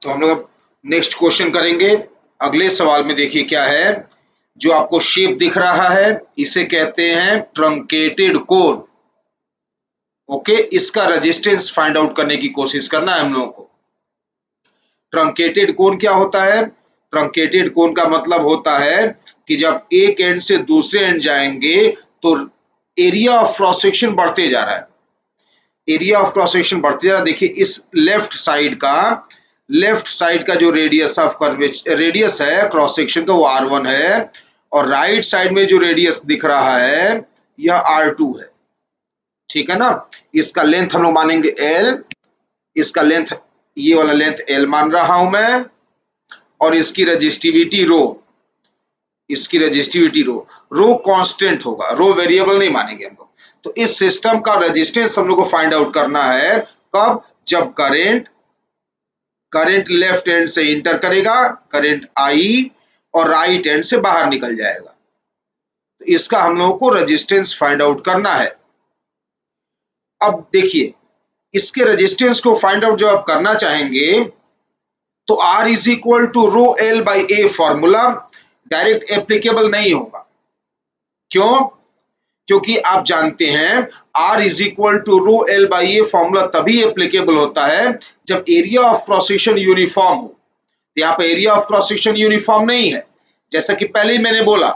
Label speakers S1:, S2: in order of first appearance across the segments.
S1: तो हम लोग नेक्स्ट क्वेश्चन करेंगे। अगले सवाल में देखिए क्या है। जो आपको शेप दिख रहा है इसे कहते हैं ट्रंकेटेड कोन। ओके, इसका रेजिस्टेंस फाइंड आउट करने की कोशिश करना है हम लोगों को। ट्रंकेटेड कोन क्या होता है? ट्रंकेटेड कोन का मतलब होता है कि जब एक एंड से दूसरे एंड जाएंगे तो एरिया ऑफ क्रॉस सेक्शन बढ़ते जा रहा है। एरिया ऑफ क्रॉस सेक्शन बढ़ते जा रहा है। देखिए इस लेफ्ट साइड का जो रेडियस ऑफ कर्वेचर रेडियस है क्रॉस सेक्शन का वो R1 है, और राइट साइड में जो रेडियस दिख रहा है यह R2 है। ठीक है ना। इसका लेंथ हम लोग मानेंगे L, इसका लेंथ ये वाला लेंथ L मान रहा हूं मैं, और इसकी रजिस्टिविटी रो, रो कांस्टेंट होगा, रो वेरिएबल नहीं मानेंगे हम लोग। तो इस सिस्टम का रेजिस्टेंस हम लोग को फाइंड आउट करना है। कब? जब करंट लेफ्ट एंड से इंटर करेगा, करंट I, और राइट एंड से बाहर निकल जाएगा। तो इसका हम लोगों को रेजिस्टेंस फाइंड आउट करना है। अब देखिए इसके रेजिस्टेंस को फाइंड आउट जब आप करना चाहेंगे तो R is equal to rho L by A formula direct applicable नहीं होगा। क्यों? क्योंकि आप जानते हैं R is equal to rho L by A formula तभी एप्लीकेबल होता है जब area of cross section uniform हो। यहाँ पे area of cross section uniform नहीं है। जैसा कि पहले ही मैंने बोला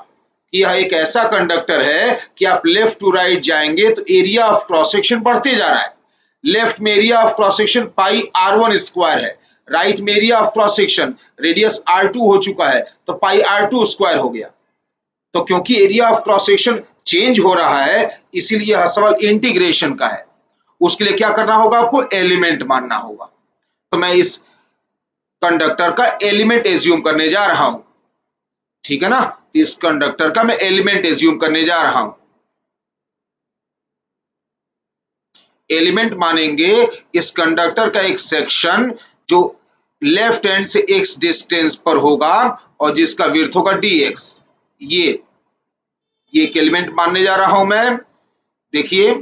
S1: कि यह एक ऐसा कंडक्टर है कि आप लेफ्ट टू राइट जाएंगे तो एरिया ऑफ क्रॉस सेक्शन बढ़ते जा रहा है। लेफ्ट में area of cross section pi R1 square है, राइट में area of cross section radius R2 हो चुका है तो पाई R2 स्क्वायर हो गया। तो क्योंकि area of cross section change हो रहा है इसीलिए यह सवाल इंटीग्रेशन का है। उसके लिए क्या करना होगा? आपको एलिमेंट मानना होगा। तो मैं इस कंडक्टर का एलिमेंट एज्यूम करने जा रहा हूं। ठीक है ना। इस कंडक्टर का मैं एलिमेंट एज्यूम करने जा रहा हूं। एलिमेंट मानेंगे इस कंडक्टर का एक सेक्शन जो लेफ्ट हैंड से x डिस्टेंस पर होगा और जिसका विड्थ होगा dx। ये एक एलिमेंट मानने जा रहा हूं मैं। देखिए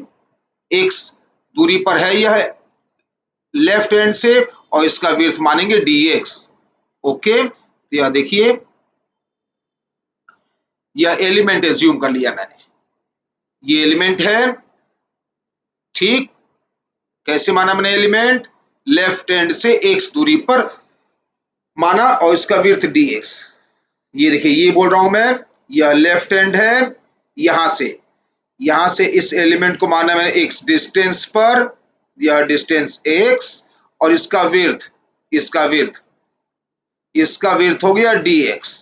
S1: x दूरी पर है यह लेफ्ट हैंड से, और इसका विड्थ मानेंगे dx। ओके, तो यह देखिए यह एलिमेंट एज्यूम कर लिया मैंने। ये एलिमेंट है। ठीक, कैसे माना मैंने एलिमेंट? लेफ्ट हैंड से x दूरी पर माना और इसका विड्थ dx। ये देखिए ये बोल रहा हूं मैं, यह लेफ्ट हैंड है। यहां से इस एलिमेंट को माना मैंने x डिस्टेंस पर, यह डिस्टेंस x, और इसका विड्थ हो गया dx।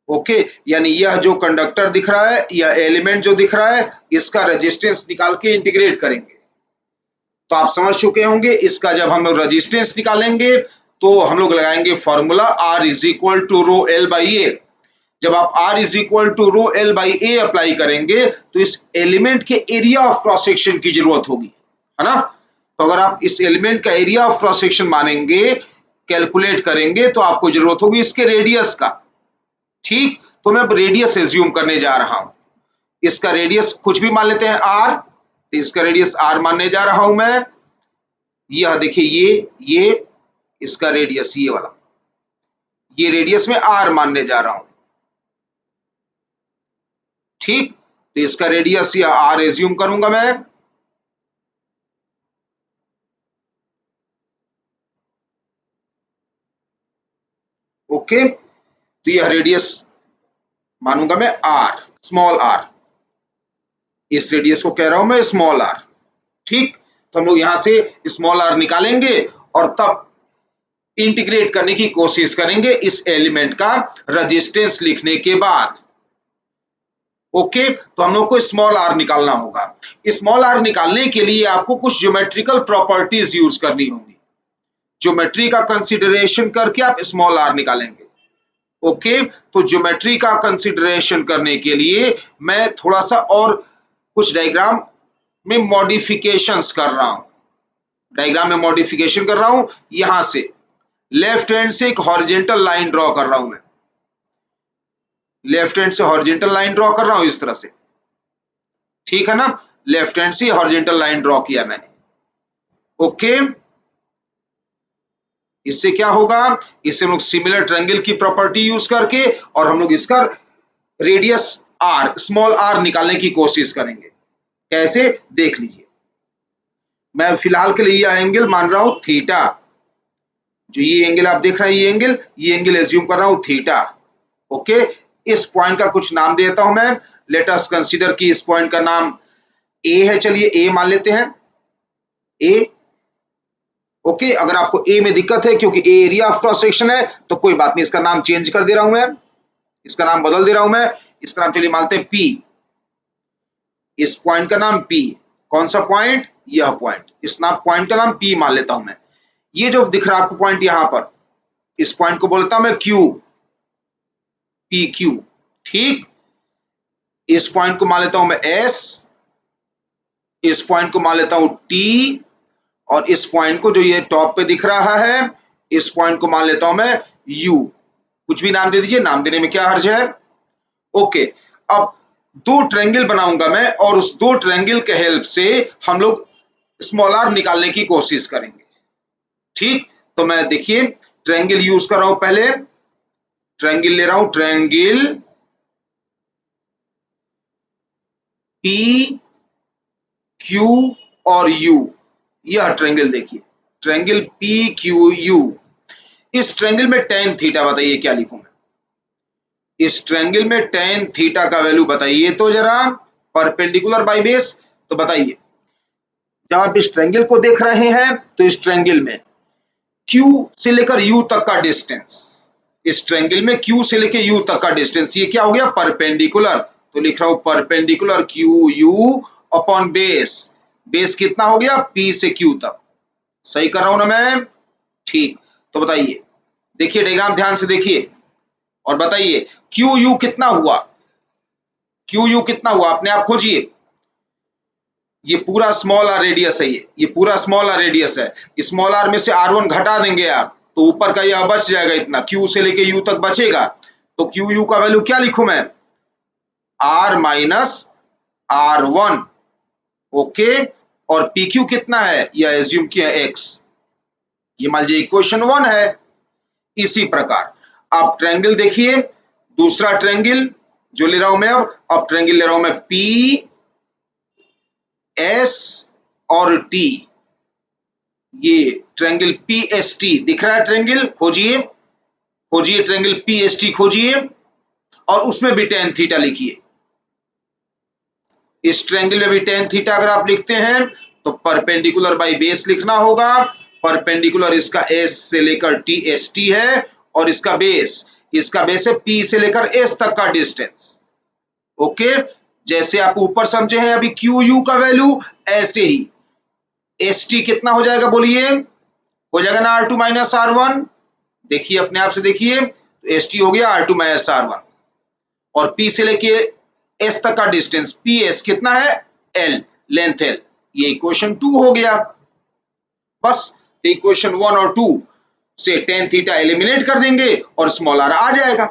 S1: ओके, यानी यह जो कंडक्टर दिख रहा है, यह एलिमेंट जो दिख रहा है, इसका रेजिस्टेंस निकाल के इंटीग्रेट करेंगे। तो आप समझ चुके होंगे इसका जब हम लोग रेजिस्टेंस निकालेंगे तो हम लोग लगाएंगे formula R is equal to rho L by A. जब आप R is equal to rho L by A apply करेंगे तो इस एलिमेंट के एरिया ऑफ क्रॉस सेक्शन की जरूरत होगी, है ना। तो अगर आप इस एलिमेंट का एरिया ऑफ क्रॉस सेक्शन मानेंगे, कैलकुलेट करेंगे, तो आपको जरूरत होगी इसके रेडियस का। ठीक, तो मैं रेडियस एज्यूम करने जा रहा हूं। इसका रेडियस कुछ भी मान लेते हैं R, तो इसका रेडियस R मानने जा रहा हूं मैं। यह देखिए ये इसका रेडियस ये वाला, ये रेडियस में R मानने जा रहा हूं। ठीक, तो इसका रेडियस या R एज्यूम करूंगा मैं। ओके, तो यह रेडियस मानूंगा मैं R, स्मॉल r। इस रेडियस को कह रहा हूं मैं स्मॉल r। ठीक, तो हम लोग यहां से स्मॉल r निकालेंगे और तब इंटीग्रेट करने की कोशिश करेंगे इस एलिमेंट का रेजिस्टेंस लिखने के बाद। ओके, तो हम लोग को स्मॉल r निकालना होगा। स्मॉल r निकालने के लिए आपको कुछ ज्योमेट्रिकल प्रॉपर्टीज यूज करनी होंगी। ज्योमेट्री का कंसीडरेशन करके आप स्मॉल r निकालेंगे। ओके, तो ज्योमेट्री का कंसीडरेशन करने के लिए मैं थोड़ा सा और कुछ डायग्राम में मॉडिफिकेशंस कर रहा हूं। यहां से लेफ्ट हैंड से एक हॉरिजेंटल लाइन ड्रॉ कर रहा हूं मैं। लेफ्ट हैंड से हॉरिजेंटल लाइन ड्रॉ कर रहा हूं इस तरह से। ठीक है ना, लेफ्ट हैंड से हॉरिजेंटल लाइन ड्रॉ किया मैंने। ओके, इससे क्या होगा, इससे हम लोग सिमिलर ट्रायंगल की प्रॉपर्टी यूज करके और हम लोग इसका रेडियस आर, स्मॉल आर निकालने की कोशिश करेंगे। कैसे, देख लीजिए। मैं फिलहाल के लिए यह एंगल मान रहा हूं थीटा, जो ये एंगल आप देख रहे हैं, ये एंगल एज्यूम कर रहा हूं थीटा। ओके, इस पॉइंट का कुछ नाम देता हूं मैं। लेट अस कंसीडर कि इस पॉइंट का नाम ए है, चलिए ए मान लेते हैं, ए। ओके, अगर आपको ए में दिक्कत है क्योंकि ए एरिया ऑफ क्रॉस सेक्शन है तो कोई बात नहीं, इसका नाम चेंज कर दे रहा हूं मैं, इसका नाम बदल दे रहा हूं मैं। इसका नाम चलिए मानते हैं पी, इस पॉइंट का नाम पी। कौन सा पॉइंट, यह पॉइंट, इस नाम पॉइंट का नाम पी मान लेता हूं मैं। ये जो दिख रहा है आपको पॉइंट यहां पर, इस पॉइंट को बोलता हूं मैं क्यू, पी क्यू। ठीक, इस पॉइंट को मान लेता हूं मैं एस, इस पॉइंट को मान लेता हूं टी, और इस पॉइंट को जो ये टॉप पे दिख रहा है, इस पॉइंट को मान लेता हूं मैं यू। कुछ भी नाम दे दीजिए, नाम देने में क्या हर्ज है। ओके, अब दो ट्रायंगल बनाऊंगा मैं और उस दो ट्रायंगल के हेल्प से हम लोग स्मॉल आर निकालने की कोशिश करेंगे। ठीक, तो मैं देखिए ट्रायंगल यूज कर रहा हूं, पहले ट्रायंगल ले रहा हूं, ट्रायंगल पी क्यू और यू। यह ट्रायंगल देखिए, ट्रायंगल पी क्यू यू। इस ट्रायंगल में tan थीटा बताइए क्या लिखूं मैं, इस ट्रायंगल में tan थीटा का वैल्यू बताइए तो जरा, परपेंडिकुलर बाय बेस। तो बताइए, जब आप इस ट्रायंगल को देख रहे हैं तो इस ट्रायंगल में Q से लेकर U तक का डिस्टेंस, इस ट्रायंगल में Q से लेकर U तक का डिस्टेंस, ये क्या हो गया, परपेंडिकुलर। तो लिख रहा हूं perpendicular QU upon base. Base कितना हो गया, P से Q तक। सही कर रहा हूं ना मैं, ठीक। तो बताइए, देखिए डायग्राम ध्यान से देखिए और बताइए QU कितना हुआ, QU कितना हुआ, अपने आप खोजिए। ये पूरा स्मॉल आर रेडियस है, ये पूरा स्मॉल आर रेडियस है। स्मॉल आर में से R1 घटा देंगे आप तो ऊपर का यह बच जाएगा, इतना Q से लेके U तक बचेगा। तो QU का वैल्यू क्या लिखूं मैं, R माइनस R1। ओके, और PQ कितना है, यह एज्यूम किया X, ये मान लीजिए इक्वेशन 1 है। इसी प्रकार आप ट्रायंगल देखिए, दूसरा ट्रायंगल जो ले रहा हूं मैं, अब ट्रायंगल ले रहा हूं मैं P S और T। ये ट्रायंगल PST दिख रहा है, ट्रायंगल खोजिए, खोजिए ट्रायंगल PST खोजिए और उसमें भी tan थीटा लिखिए। इस ट्रायंगल में भी tan थीटा अगर आप लिखते हैं तो परपेंडिकुलर बाय बेस लिखना होगा। परपेंडिकुलर इसका S से लेकर TST है और इसका बेस है P से लेकर S तक का डिस्टेंस। ओके, जैसे आप ऊपर समझे हैं अभी QU का वैल्यू, ऐसे ही ST कितना हो जाएगा बोलिए, हो जाएगा ना R2 माइनस R1। देखिए अपने आप से देखिए, तो ST हो गया R2 माइनस R1 और P से लेके S तक का डिस्टेंस PS कितना है, L, लेंथ L। ये इक्वेशन 2 हो गया। बस इक्वेशन 1 और 2 से tan थीटा एलिमिनेट कर देंगे और स्मॉल आर आ जाएगा।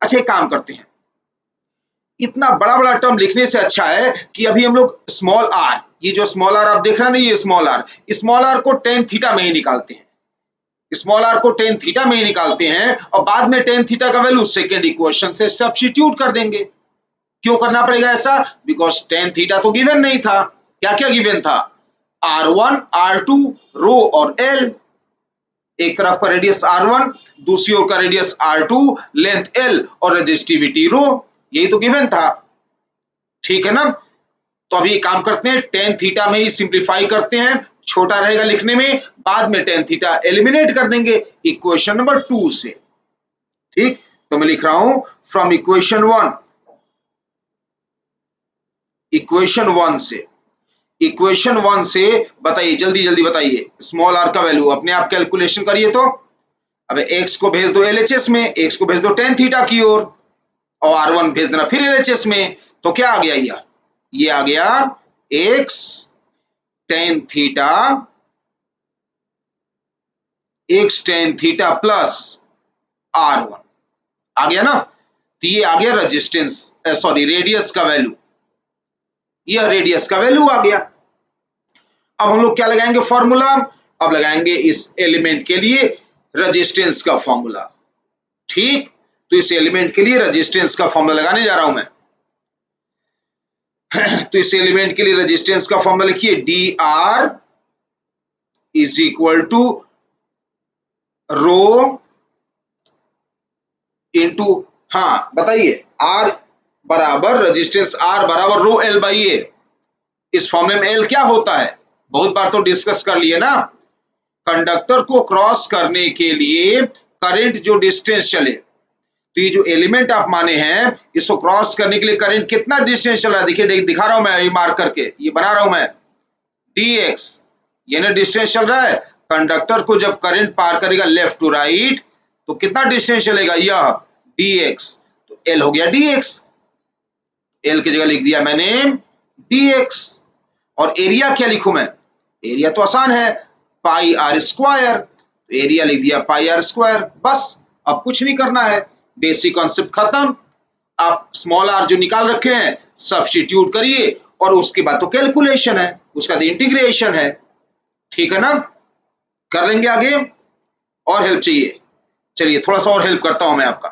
S1: अच्छा, एक काम करते हैं, इतना बड़ा बड़ा टर्म लिखने से अच्छा है कि अभी हम लोग स्मॉल आर, ये जो स्मॉल आर आप देख रहे हैं ना, ये स्मॉल आर को tan थीटा में ही निकालते हैं, स्मॉल आर को tan थीटा में ही निकालते हैं और बाद में tan थीटा का वैल्यू सेकेंड इक्वेशन से सब्स्टिट्यूट कर देंगे। क्यों करना पड़ेगा ऐसा, बिकॉज tan थीटा तो गिवन नहीं था। क्या क्या गिवन था, R1 R2 रो और L। एक तरफ का रेडियस R1, दूसरी ओर का रेडियस R2, लेंथ L और रेजिस्टिविटी रो, यही तो गिवन था। ठीक है ना, तो अभी एक काम करते हैं, tan थीटा में ही सिंप्लीफाई करते हैं, छोटा रहेगा लिखने में, बाद में tan थीटा एलिमिनेट कर देंगे इक्वेशन नंबर 2 से। ठीक, तो मैं लिख रहा हूं फ्रॉम इक्वेशन 1, इक्वेशन 1 से बताइए, जल्दी जल्दी बताइए, स्मॉल आर का वैल्यू अपने आप कैलकुलेशन करिए। तो अब x को भेज दो LHS में, x को भेज दो tan थीटा की ओर और R1 भेज देना फिर LHS में। तो क्या आ गया, ये आ गया x tan theta, x tan theta plus R1 आ गया ना। तो ये आ गया रेजिस्टेंस, सॉरी रेडियस का वैल्यू, यह रेडियस का वैल्यू आ गया। अब हम लोग क्या लगाएंगे फॉर्मूला, अब लगाएंगे इस एलिमेंट के लिए रेजिस्टेंस का फॉर्मूला। ठीक, तो इस एलिमेंट के लिए रेजिस्टेंस का फॉर्मूला लगाने जा रहा हूं मैं। तो इस एलिमेंट के लिए रेजिस्टेंस का फॉर्मूला लिखिए, D R is equal to rho into, हाँ बताइए, आर बराबर रेजिस्टेंस आर बराबर रो एल बाई ए। इस फॉर्मूले में एल क्या होता है, बहुत बार तो डिस्कस कर लिए ना। कंडक्टर को क्रॉस करने के लिए करंट जो डिस्टेंस चले, तो ये जो एलिमेंट आप माने हैं, इसको क्रॉस करने के लिए करंट कितना डिस्टेंस चल रहा है, देखिए दिखा रहा हूं मैं, ये मार्क करके ये बना रहा हूं मैं, dx, ये ना डिस्टेंस चल रहा है। कंडक्टर को जब करंट पार करेगा लेफ्ट टू राइट, तो कितना डिस्टेंस चलेगा, यह dx, तो l हो गया dx, l की जगह लिख दिया मैंने dx। और एरिया क्या लिखूं मैं, एरिया तो आसान है, पाई आर स्क्वायर, तो एरिया लिख दिया पाई आर स्क्वायर, बस अब कुछ नहीं करना है, बेसिक कॉन्सेप्ट खत्म। आप स्मॉल आर जो निकाल रखे हैं सब्स्टिट्यूट करिए, और उसके बाद तो कैलकुलेशन है, उसका बाद इंटीग्रेशन है, ठीक है ना। कर लेंगे आगे, और हेल्प चाहिए, चलिए थोड़ा सा और हेल्प करता हूं मैं आपका।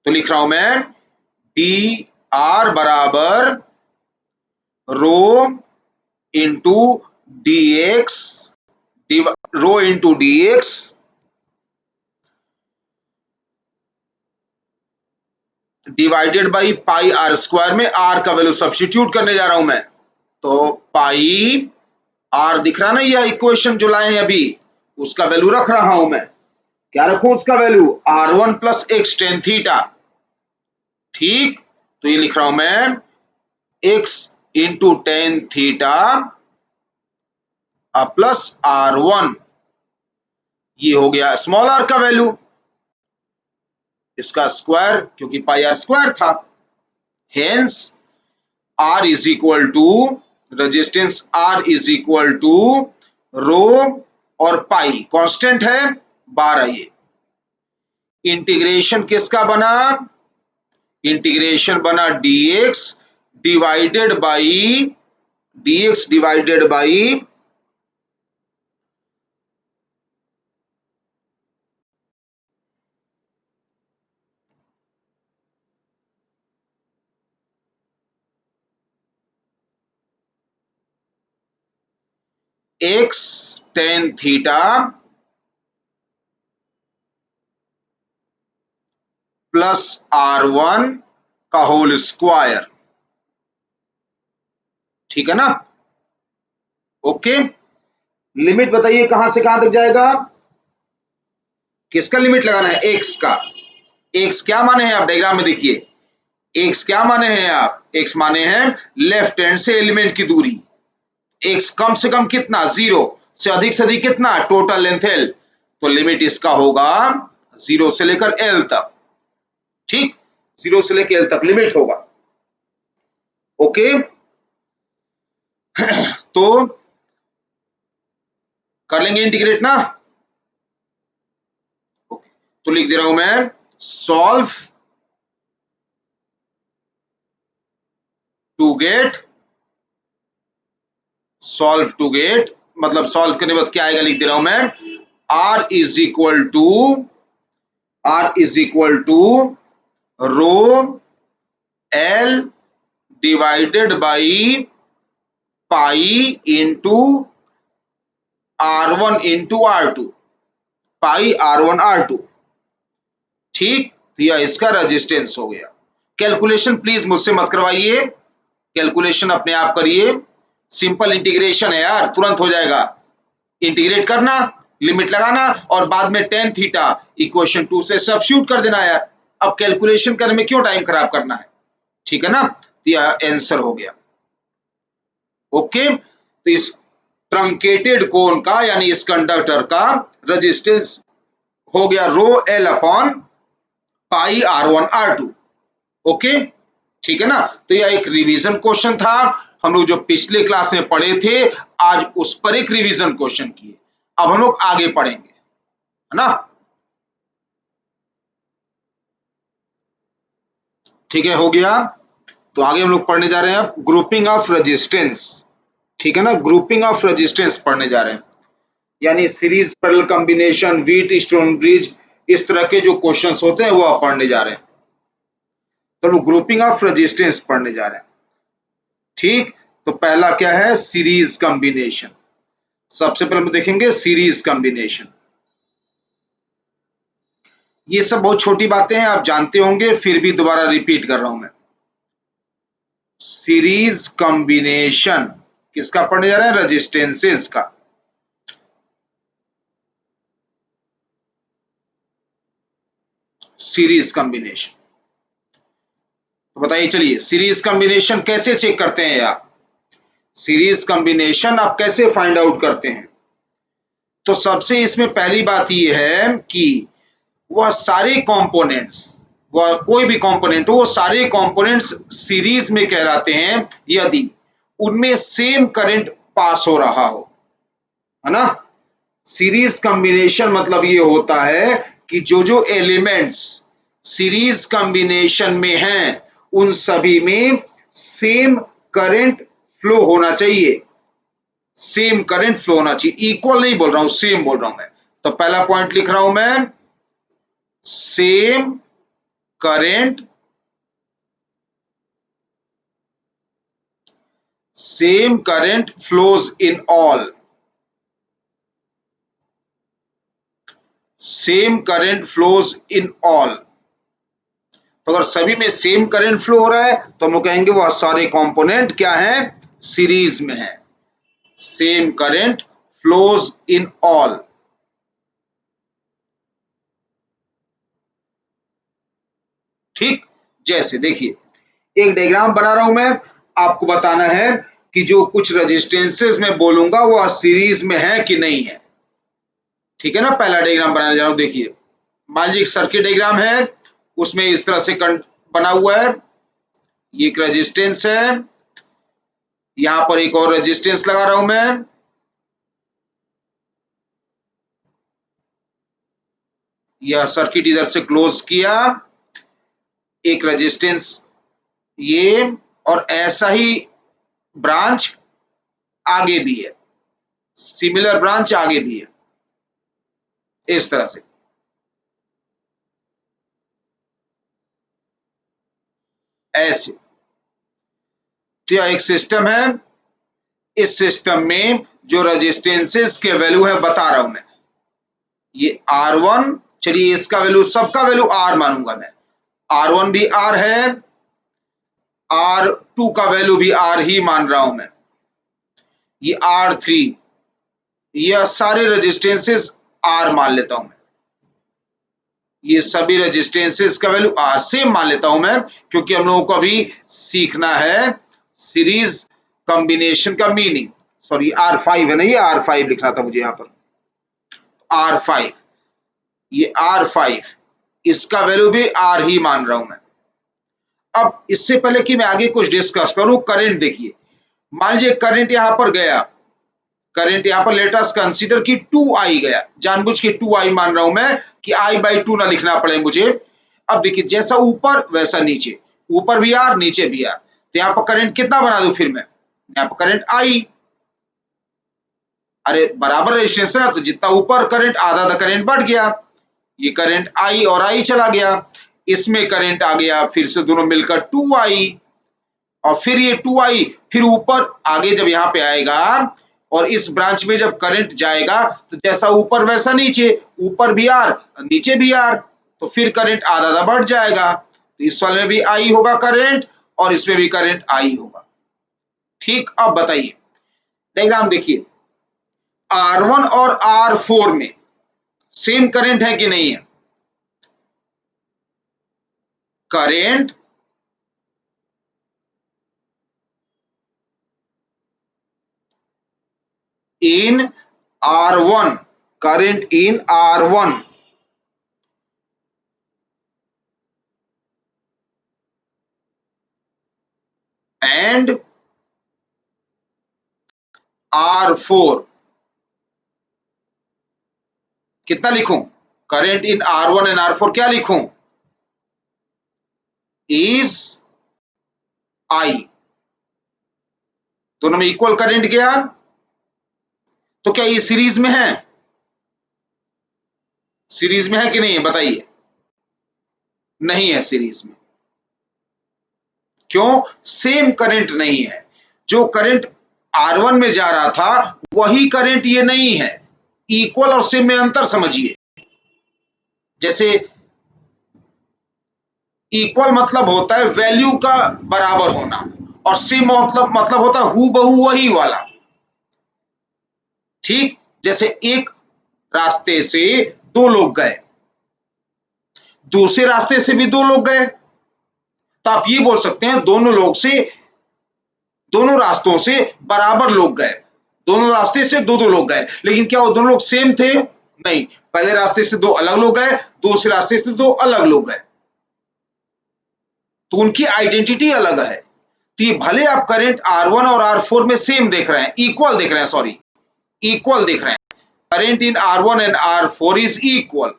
S1: तो लिख रहा हूं मैं, डी आर बराबर rho into D X, rho into D X divided by pi R square, में आर का वैल्यू सब्स्टिट्यूट करने जा रहा हूं मैं। तो पाई आर दिख रहा ना, यह इक्वेशन जो लाए हैं अभी, उसका वैल्यू रख रहा हूं मैं। क्या रखूं उसका value, R one plus X tan theta. ठीक, तो ये लिख रहा हूं मैं, X into tan theta plus R one, ये हो गया स्मॉल आर का वैल्यू, इसका स्क्वायर, क्योंकि पाई आर स्क्वायर था। Hence R is equal to, resistance R is equal to rho और पाई कांस्टेंट है 12, ये इंटीग्रेशन किसका बना, इंटीग्रेशन बना dx divided by, dx divided by x tan theta plus R one का whole square, ठीक है ना। ओके, लिमिट बताइए कहां से कहां तक जाएगा, किसका लिमिट लगाना है, x का। x क्या माने हैं आप, डायग्राम में देखिए, x क्या माने हैं आप, x माने हैं लेफ्ट हैंड से एलिमेंट की दूरी, x कम से कम कितना, 0 से अधिक कितना, टोटल लेंथ l, तो लिमिट इसका होगा 0 से लेकर l तक। ठीक, 0 से लेकर l तक लिमिट होगा। ओके, तो कर लेंगे इंटीग्रेट ना। ओके, तो लिख दे रहा हूं मैं, solve to get, solve to get मतलब सॉल्व करने के बाद क्या आएगा, लिख दे रहा हूं मैं, r is equal to rho L divided by pi into R1 into R2, pi R1 R2। ठीक, तो यह इसका रेजिस्टेंस हो गया। कैलकुलेशन प्लीज मुझसे मत करवाइए, कैलकुलेशन अपने आप करिए, सिंपल इंटीग्रेशन है यार, तुरंत हो जाएगा। इंटीग्रेट करना, लिमिट लगाना, और बाद में टेन थीटा इक्वेशन 2 से सब्स्टिट्यूट कर देना यार। अब कैलकुलेशन करने में क्यों टाइम खराब करना है, ठीक है ना। तो यह आंसर हो गया। ओके, तो इस ट्रंकेटेड कोन का, यानी इस कंडक्टर का रेजिस्टेंस हो गया rho L upon pi R1 R2। Okay, ठीक है ना। तो यह एक रिवीजन क्वेश्चन था, हम लोग जो पिछले क्लास में पढ़े थे, आज उस पर एक रिवीजन क्वेश्चन किए। अब हम लोग आगे पढ़ेंगे, है ना। ठीक है, हो गया। तो आगे हम लोग पढ़ने जा रहे हैं ग्रुपिंग ऑफ रेजिस्टेंस, ठीक है ना, ग्रुपिंग ऑफ रेजिस्टेंस पढ़ने जा रहे हैं। यानी series parallel combination, wheat stone bridge, इस तरह के जो क्वेश्चंस होते हैं वो आप पढ़ने जा रहे हैं। तो ग्रुपिंग ऑफ रेजिस्टेंस पढ़ने जा रहे हैं। ठीक, तो पहला क्या है, सीरीज कॉम्बिनेशन। सबसे पहले हम देखेंगे सीरीज कॉम्बिनेशन। ये सब बहुत छोटी बातें हैं, आप जानते होंगे, फिर भी दोबारा रिपीट कर रहा हूं मैं। सीरीज कॉम्बिनेशन किसका पढ़ने जा रहे हैं, रेजिस्टेंसेस का। सीरीज कॉम्बिनेशन, तो बताइए, चलिए सीरीज कॉम्बिनेशन कैसे चेक करते हैं आप, सीरीज कॉम्बिनेशन आप कैसे फाइंड आउट करते हैं। तो सबसे इसमें पहली बात यह है कि वह सारे कंपोनेंट्स, वह कोई भी कंपोनेंट हो, वो सारे कंपोनेंट्स सीरीज में कहलाते हैं यदि उनमें सेम करंट पास हो रहा हो, है ना। सीरीज कॉम्बिनेशन मतलब ये होता है कि जो जो एलिमेंट्स सीरीज कॉम्बिनेशन में हैं उन सभी में सेम करंट फ्लो होना चाहिए, सेम करंट फ्लो होना चाहिए। इक्वल नहीं बोल रहा हूं, सेम बोल रहा हूं मैं। तो पहला पॉइंट लिख रहा हूं मैं, same current, same current flows in all, same current flows in all. तो अगर सभी में सेम करंट फ्लो हो रहा है तो हम लोग कहेंगे वह सारे कंपोनेंट क्या है, सीरीज में है। Same current flows in all. ठीक, जैसे देखिए एक डायग्राम बना रहा हूं मैं, आपको बताना है कि जो कुछ रेजिस्टेंसेस मैं बोलूंगा वो सीरीज में है कि नहीं है। ठीक है ना, पहला डायग्राम बनाने जा रहा हूं। देखिए मान लीजिए एक सर्किट डायग्राम है, उसमें इस तरह से बना हुआ है, ये एक रेजिस्टेंस है, यहां पर एक और रेजिस्टेंस लगा रहा हूं मैं, यह सर्किट इधर से क्लोज किया, एक रेजिस्टेंस ये, और ऐसा ही ब्रांच आगे भी है, सिमिलर ब्रांच आगे भी है, इस तरह से। ऐसे तो यह एक सिस्टम है, इस सिस्टम में जो रेजिस्टेंसेस के वैल्यू है बता रहा हूं मैं, ये R1, चलिए इसका वैल्यू, सबका वैल्यू R मानूंगा मैं, R1 भी R है, R2 का वैल्यू भी R ही मान रहा हूं मैं, ये R3, यह सारे रेजिस्टेंसेस R मान लेता हूं मैं, ये सभी रेजिस्टेंसेस का वैल्यू R सेम मान लेता हूं मैं, क्योंकि हम लोगों को अभी सीखना है सीरीज कॉम्बिनेशन का मीनिंग। सॉरी R5 है ना, ये R5 लिखना था मुझे यहां पर, R5, ये R5, इसका वैल्यू भी R ही मान रहा हूं मैं। अब इससे पहले कि मैं आगे कुछ डिस्कस करूं, करंट देखिए, मान लीजिए करंट यहां पर गया, करंट यहां पर लेट अस कंसीडर कि 2I गया, जानबूझ के 2I मान रहा हूं मैं कि I/2 ना लिखना पड़े मुझे। अब देखिए जैसा ऊपर वैसा नीचे, ऊपर भी R नीचे भी R, तो यहां पर करंट कितना बना दूं फिर मैं, यहां पर करंट I, अरे बराबर रेजिस्टेंस है ना, तो जितना ऊपर करंट आधा आधा करंट बढ़ गया, ये करंट I और I चला गया, इसमें करंट आ गया फिर से दोनों मिलकर 2I, और फिर ये 2I फिर ऊपर आगे जब यहाँ पे आएगा और इस ब्रांच में जब करंट जाएगा तो जैसा ऊपर वैसा नीचे, ऊपर भी R नीचे भी R, तो फिर करंट आधा आधा बढ़ जाएगा, तो इस वाले में भी I होगा करंट और इसमें भी करंट I होगा। ठीक, अब बताइए डायग्राम देखिए, R1 और R4 में सेम करंट है कि नहीं है, current in R1, current in R1 and R4, कितना लिखूं, current in R1 and R4 क्या लिखूं, इज I, दोनों में इक्वल करंट गया, तो क्या ये सीरीज में है, सीरीज में है कि नहीं है बताइए? नहीं है सीरीज में। क्यों? सेम करंट नहीं है। जो करंट R1 में जा रहा था वही करंट ये नहीं है। इक्वल और सेम में अंतर समझिए। जैसे इक्वल मतलब होता है वैल्यू का बराबर होना, और सेम मतलब होता है हूबहू वही वाला। ठीक, जैसे एक रास्ते से दो लोग गए, दूसरे रास्ते से भी दो लोग गए, तो आप ये बोल सकते हैं दोनों रास्तों से बराबर लोग गए, दोनों रास्ते से दो दो लोग गए, लेकिन क्या वो दोनों लोग सेम थे? नहीं, पहले रास्ते से दो अलग लोग गए, दूसरे रास्ते से दो अलग लोग गए, तो उनकी आइडेंटिटी अलग है। तो ये भले आप करंट R1 और R4 में सेम देख रहे हैं, इक्वल देख रहे हैं, सॉरी इक्वल देख रहे हैं, current in R1 and R4 is equal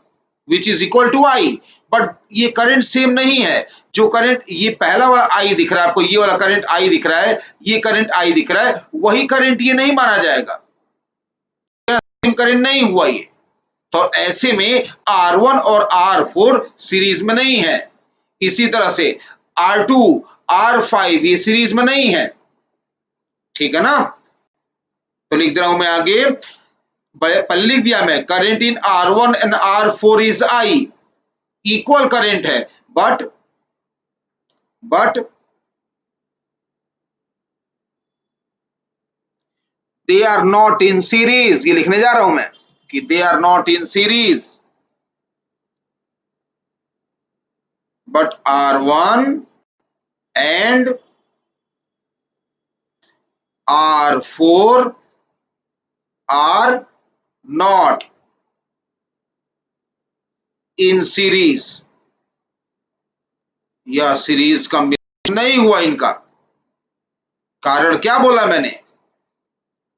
S1: which is equal to I, but ये करंट सेम नहीं है। जो करंट ये पहला वाला I दिख रहा है आपको, ये वाला करंट I दिख रहा है, ये करंट I दिख रहा है, वही करंट ये नहीं माना जाएगा, सेम करंट नहीं हुआ ये। तो ऐसे में R1 और R4 सीरीज में नहीं है। इसी तरह से R2 R5 ये सीरीज में नहीं है, ठीक है ना? तो लिख दे रहा हूं मैं आगे, पहले लिख दिया मैं, current in R1 and R4 is I, equal current है, but they are not in series. ये लिखने जा रहा हूं मैं कि they are not in series, but R1 and R4 are not in series, या सीरीज कॉम्बिनेशन नहीं हुआ इनका। कारण क्या बोला मैंने?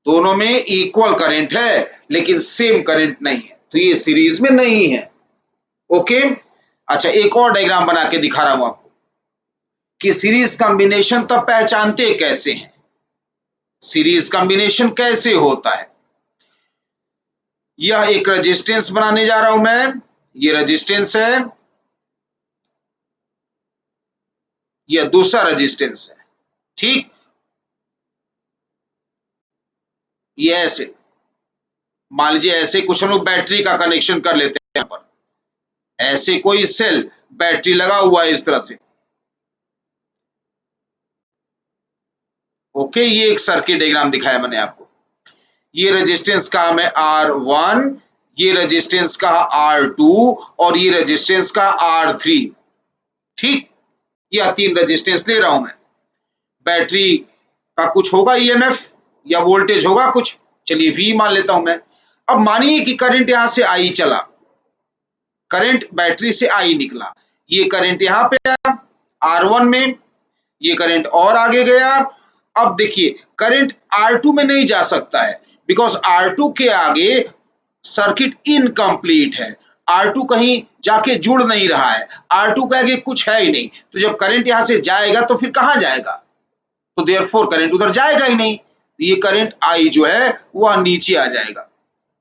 S1: दोनों में इक्वल करंट है लेकिन सेम करंट नहीं है, तो ये सीरीज में नहीं है। ओके, अच्छा एक और डायग्राम बना के दिखा रहा हूं आपको कि सीरीज कॉम्बिनेशन तब पहचानते कैसे हैं, सीरीज कॉम्बिनेशन कैसे होता है। यह एक रेजिस्टेंस बनाने जा रहा हूं मैं, ये रेजिस्टेंस है, यह दूसरा रेजिस्टेंस है, ठीक। ये ऐसे मान लीजिए, ऐसे कुछ हम लोग बैटरी का कनेक्शन कर लेते हैं, यहां पर ऐसे कोई सेल बैटरी लगा हुआ है इस तरह से। ओके, ये एक सर्किट डायग्राम दिखाया मैंने आपको। ये रेजिस्टेंस का है R1, ये रेजिस्टेंस का R2 और ये रेजिस्टेंस का R3, ठीक। यह तीन रेजिस्टेंस ले रहा हूं मैं। बैटरी का कुछ होगा EMF या वोल्टेज होगा कुछ, चलिए V मान लेता हूं मैं। अब मानिए कि करंट यहां से I चला, करंट बैटरी से I निकला, ये करंट यहां पे आया R1 में, ये करंट और आगे गया। अब देखिए करंट R2 में नहीं जा सकता है, बिकॉज R2 के आगे सर्किट इनकम्प्लीट है, R2 कहीं जाके जुड़ नहीं रहा है, R2 के आगे कुछ है ही नहीं। तो जब करंट यहां से जाएगा तो फिर कहां जाएगा? तो देयरफॉर करंट उधर जाएगा ही नहीं। ये करंट I जो है वह नीचे आ जाएगा,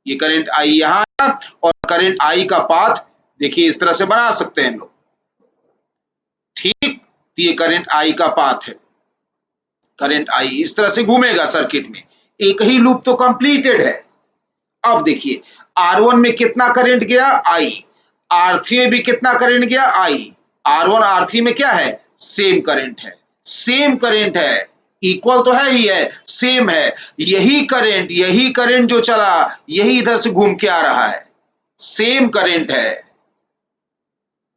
S1: ये करंट I यहां आया, और करंट I का पाथ देखिए इस तरह से बना सकते हैं हम लोग, ठीक। तो ये करंट I का पाथ है, करंट I इस तरह से घूमेगा सर्किट में, एक ही लूप तो कंप्लीटेड है। अब देखिए R1 में कितना करंट गया I, R3 में भी कितना करंट गया I, R1 R3 में क्या है? सेम करंट है, सेम करंट है, इक्वल तो है ही है, सेम है। यही करंट जो चला यही इधर से घूम के आ रहा है, सेम करंट है,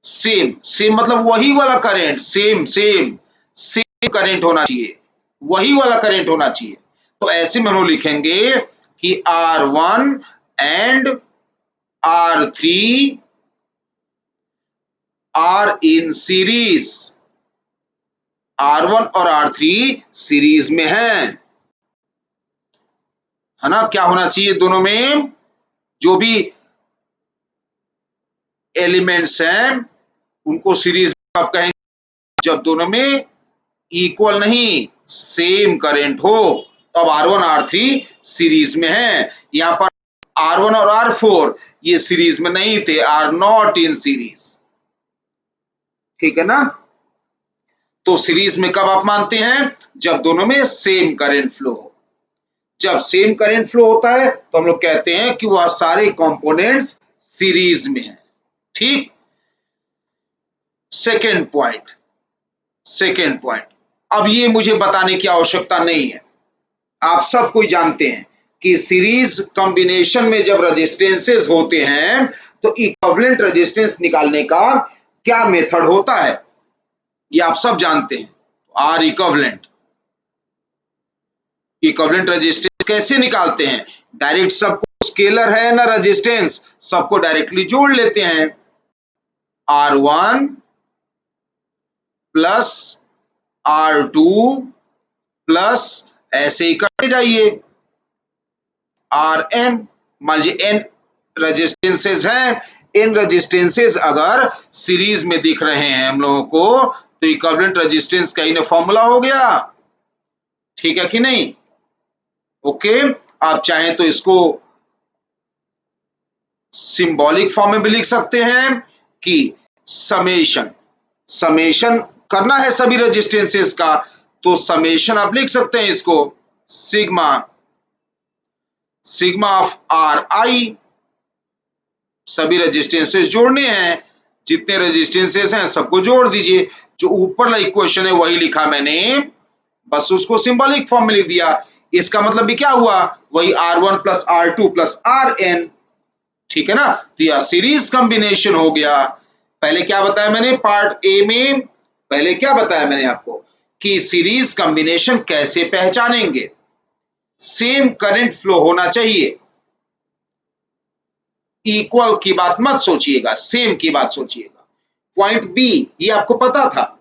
S1: सेम सेम मतलब वही वाला current, same same same current होना चाहिए, वही वाला करंट होना चाहिए। तो ऐसे में हम लोग लिखेंगे कि R1 and R3 are in series, R1 और R3 सीरीज में है ना? क्या होना चाहिए दोनों में? जो भी एलिमेंट्स हैं उनको सीरीज में आप कहेंगे जब दोनों में इक्वल नहीं सेम करंट हो, तो अब R1 R3 सीरीज में है। यहां पर R1 और R4 ये सीरीज में नहीं थे, आर नॉट इन सीरीज। ठीक है ना? तो सीरीज में कब आप मानते हैं? जब दोनों में सेम करंट फ्लो हो। जब सेम करंट फ्लो होता है तो हम लोग कहते हैं कि वह सारे कंपोनेंट्स सीरीज में हैं। ठीक। सेकेंड पॉइंट, अब ये मुझे बताने की आवश्यकता नहीं है, आप सब कोई जानते हैं कि सीरीज कॉम्बिनेशन में जब रेजिस्टेंसेस होते हैं तो इक्विवेलेंट रेजिस्टेंस निकालने का क्या मेथड होता है, ये आप सब जानते हैं। आर इक्विवेलेंट रेजिस्टेंस कैसे निकालते हैं? डायरेक्ट सबको स्केलर है ना रेजिस्टेंस, सबको डायरेक्टली जोड़ लेते हैं। R1 प्लस R2 प्लस ऐसे ही करते जाइए Rn। मान लीजिए n रेजिस्टेंसेस हैं, n रेजिस्टेंसेस अगर सीरीज में दिख रहे हैं हम लोगों को तो इक्विवेलेंट रेजिस्टेंस का ही फॉर्मूला हो गया। ठीक है कि नहीं? ओके। आप चाहें तो इसको सिंबॉलिक फॉर्म में भी लिख सकते हैं कि समेशन करना है सभी रेजिस्टेंसेस का, तो समेशन आप लिख सकते हैं इसको सिग्मा ऑफ आर आई। सभी रेजिस्टेंसेस जोड़ने हैं, जितने रेजिस्टेंसेस हैं सबको जोड़ दीजिए। जो ऊपर वाला इक्वेशन है वही लिखा मैंने, बस उसको सिंबॉलिक फॉर्म में लिख दिया। इसका मतलब भी क्या हुआ? वही R1 plus R2 plus Rn। ठीक है ना? तो यह सीरीज कॉम्बिनेशन हो गया। पहले क्या बताया मैंने पार्ट ए में? पहले क्या बताया मैंने आपको कि सीरीज कॉम्बिनेशन कैसे पहचानेंगे? सेम करंट फ्लो होना चाहिए। इक्वल की बात मत सोचिएगा, सेम की बात सोचिएगा। पॉइंट बी, ये आपको पता था,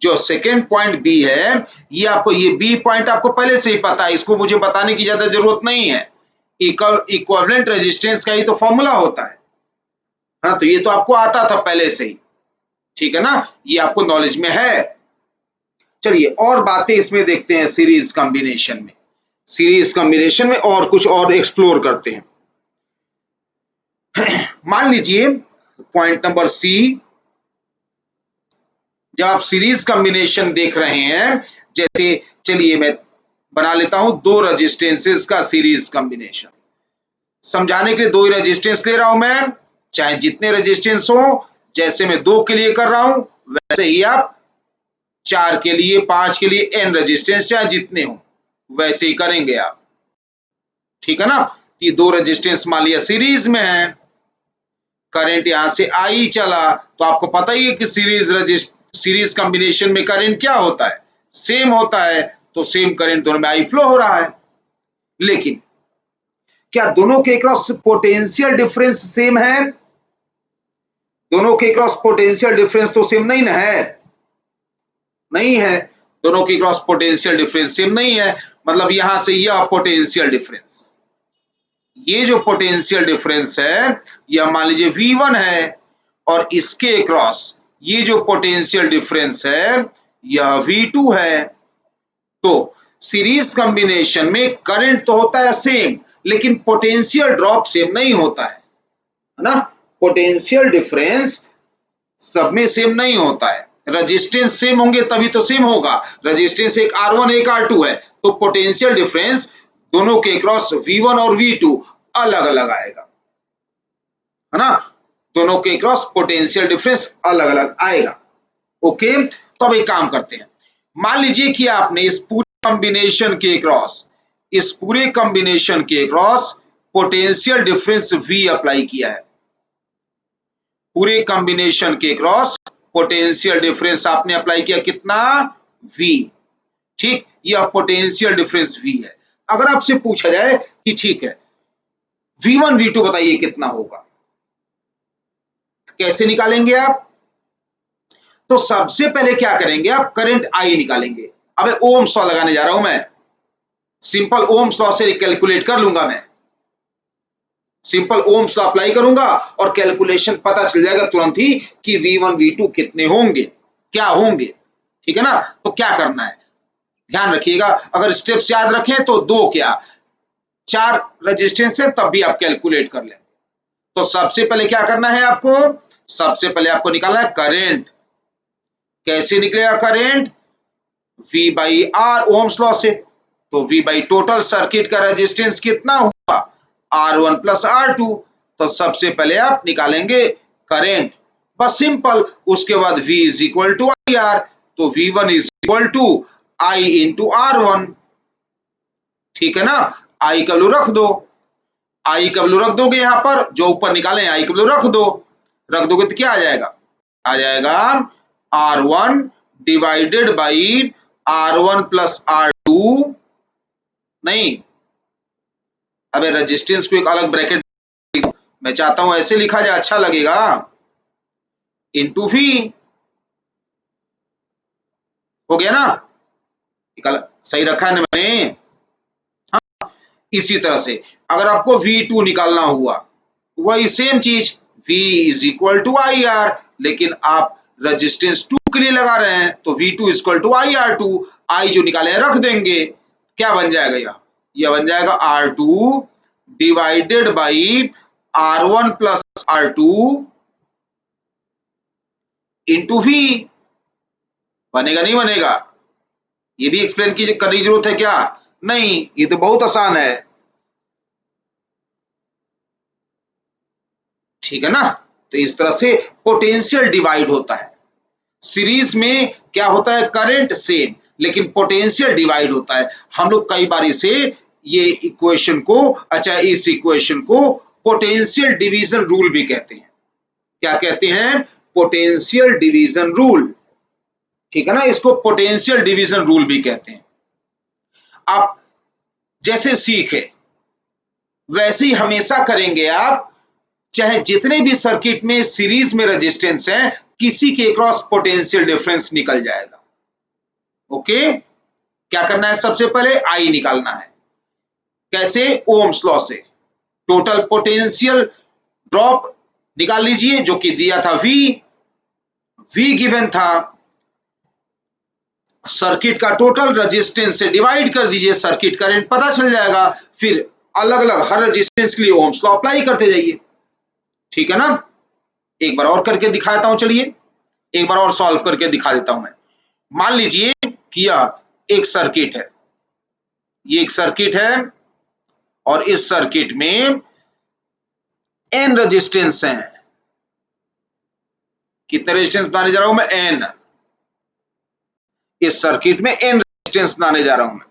S1: जो सेकेंड पॉइंट बी है ये आपको, ये बी पॉइंट आपको पहले से ही पता है, इसको मुझे बताने की ज्यादा जरूरत नहीं है। इक्विवेलेंट रेजिस्टेंस का ही तो फॉर्मूला होता है ना, तो ये तो आपको आता था पहले से ही। ठीक है ना? ये आपको नॉलेज में है। चलिए और बातें इसमें देखते हैं सीरीज कॉम्बिनेशन में और कुछ और एक्सप्लोर करते हैं। मान लीजिए पॉइंट नंबर सी, जब आप सीरीज कॉम्बिनेशन देख रहे हैं, जैसे चलिए मैं बना लेता हूं दो रेजिस्टेंसेस का सीरीज कॉम्बिनेशन। समझाने के लिए दो ही रेजिस्टेंस ले रहा हूं मैं, चाहे जितने रेजिस्टेंस हो, जैसे मैं 2 के लिए कर रहा हूं वैसे ही आप 4 के लिए, 5 के लिए, n रेजिस्टेंस चाहे जितने हो वैसे ही करेंगे आप। ठीक है ना? ये दो रेजिस्टेंस मान लिया सीरीज में है, करंट यहां से आई चला, तो आपको पता ही है कि सीरीज कॉम्बिनेशन में करंट क्या होता है? सेम होता है, तो सेम करंट दोनों में आई फ्लो हो रहा है। लेकिन क्या दोनों के क्रॉस पोटेंशियल डिफरेंस सेम है? दोनों के क्रॉस पोटेंशियल डिफरेंस तो सेम नहीं ना है, नहीं है। दोनों की क्रॉस पोटेंशियल डिफरेंस सेम नहीं है, मतलब यहां से यह पोटेंशियल डिफरेंस, ये जो पोटेंशियल डिफरेंस है यह मान लीजिए V1 है, और इसके क्रॉस ये जो पोटेंशियल डिफरेंस है यह V2 है। तो सीरीज कॉम्बिनेशन में करंट तो होता है सेम, लेकिन पोटेंशियल ड्रॉप सेम नहीं होता है ना? पोटेंशियल डिफरेंस सब में सेम नहीं होता है। रेजिस्टेंस सेम होंगे तभी तो सेम होगा। रेजिस्टेंस एक R1 एक R2 है, तो पोटेंशियल डिफरेंस दोनों के क्रॉस V1 और V2 अलग अलग आएगा, है ना? दोनों के क्रॉस पोटेंशियल डिफरेंस अलग अलग आएगा। ओके, तो अब एक काम करते हैं। मान लीजिए कि आपने इस पूरे कॉम्बिनेशन के cross potential difference V apply किया है। पूरे कॉम्बिनेशन के क्रॉस पोटेंशियल डिफरेंस आपने अप्लाई किया कितना? V। ठीक, यह पोटेंशियल डिफरेंस V है। अगर आपसे पूछा जाए कि ठीक है V1 V2 बताइए कितना होगा, कैसे निकालेंगे आप? तो सबसे पहले क्या करेंगे आप? करंट I निकालेंगे। अबे ओम्स लॉ लगाने जा रहा हूं मैं, सिंपल ओम्स लॉ से कैलकुलेट कर लूंगा मैं, सिंपल ओम्स लॉ अप्लाई करूंगा और कैलकुलेशन पता चल जाएगा तुरंत ही कि V1 V2 कितने होंगे, क्या होंगे। ठीक है ना? तो क्या करना है ध्यान रखिएगा, अगर स्टेप्स याद रखें तो दो क्या, 4 रेजिस्टेंस है तब भी आप कैलकुलेट कर लेंगे। तो सबसे पहले क्या करना है आपको, सबसे पहले आपको निकालना है करंट। कैसे निकलेगा current, V by R Ohm's law से। तो V बाई टोटल सर्किट का रेजिस्टेंस कितना हुआ, R1 प्लस R2। तो सबसे पहले आप निकालेंगे करंट, बस सिंपल। उसके बाद V is equal to I R, तो V1 is equal to I into R1। ठीक है ना, I का वैल्यू रख दो, I का वैल्यू रख दोगे यहां पर, जो ऊपर निकाले I का वैल्यू रख दो, रख दोगे तो क्या आ जाएगा, आ जाएगा R1 divided by R1 plus R2। नहीं, अबे रेजिस्टेंस को एक अलग ब्रैकेट, मैं चाहता हूं ऐसे लिखा जाए, अच्छा लगेगा, इनटू V। हो गया ना, सही रखा है ना मैंने। हाँ, इसी तरह से अगर आपको V2 निकालना हुआ, वही सेम चीज, V is equal to I R, लेकिन आप रेजिस्टेंस 2 के लिए लगा रहे हैं, तो V2 is equal to I R 2। I जो निकाले हैं रख देंगे, क्या बन जाएगा, यह बन जाएगा R2 divided by R1 plus R2 into V। बनेगा नहीं बनेगा, ये भी एक्सप्लेन की करने की जरूरत है क्या, नहीं, ये तो बहुत आसान है। ठीक है ना, तो इस तरह से पोटेंशियल डिवाइड होता है। सीरीज में क्या होता है, करंट सेम, लेकिन पोटेंशियल डिवाइड होता है। हम लोग कई बार इसे, ये इक्वेशन को, अच्छा इस इक्वेशन को पोटेंशियल डिवीजन रूल भी कहते हैं। क्या कहते हैं, पोटेंशियल डिवीजन रूल। ठीक है ना, इसको पोटेंशियल डिवीजन रूल भी कहते हैं। आप जैसे सीखे वैसे ही हमेशा करेंगे आप, चाहे जितने भी सर्किट में सीरीज में रेजिस्टेंस है, किसी के क्रॉस पोटेंशियल डिफरेंस निकल जाएगा। ओके, क्या करना है, सबसे पहले आई निकालना है। कैसे, ओम्स लॉ से। टोटल पोटेंशियल ड्रॉप निकाल लीजिए, जो कि दिया था V गिवन था, सर्किट का टोटल रेजिस्टेंस से डिवाइड कर दीजिए, सर्किट करंट पता चल जाएगा। फिर अलग अलग हर रेजिस्टेंस के लिए ओम्स लॉ अप्लाई करते जाइए। ठीक है ना, एक बार और करके दिखाता हूं, चलिए एक बार और सॉल्व करके दिखा देता हूं मैं। मान लीजिए कि यह एक सर्किट है, ये एक सर्किट है, और इस सर्किट में n रेजिस्टेंस हैं। कितने रेजिस्टेंस बनाने जा रहा हूं मैं, n। इस सर्किट में n रेजिस्टेंस बनाने जा रहा हूं मैं।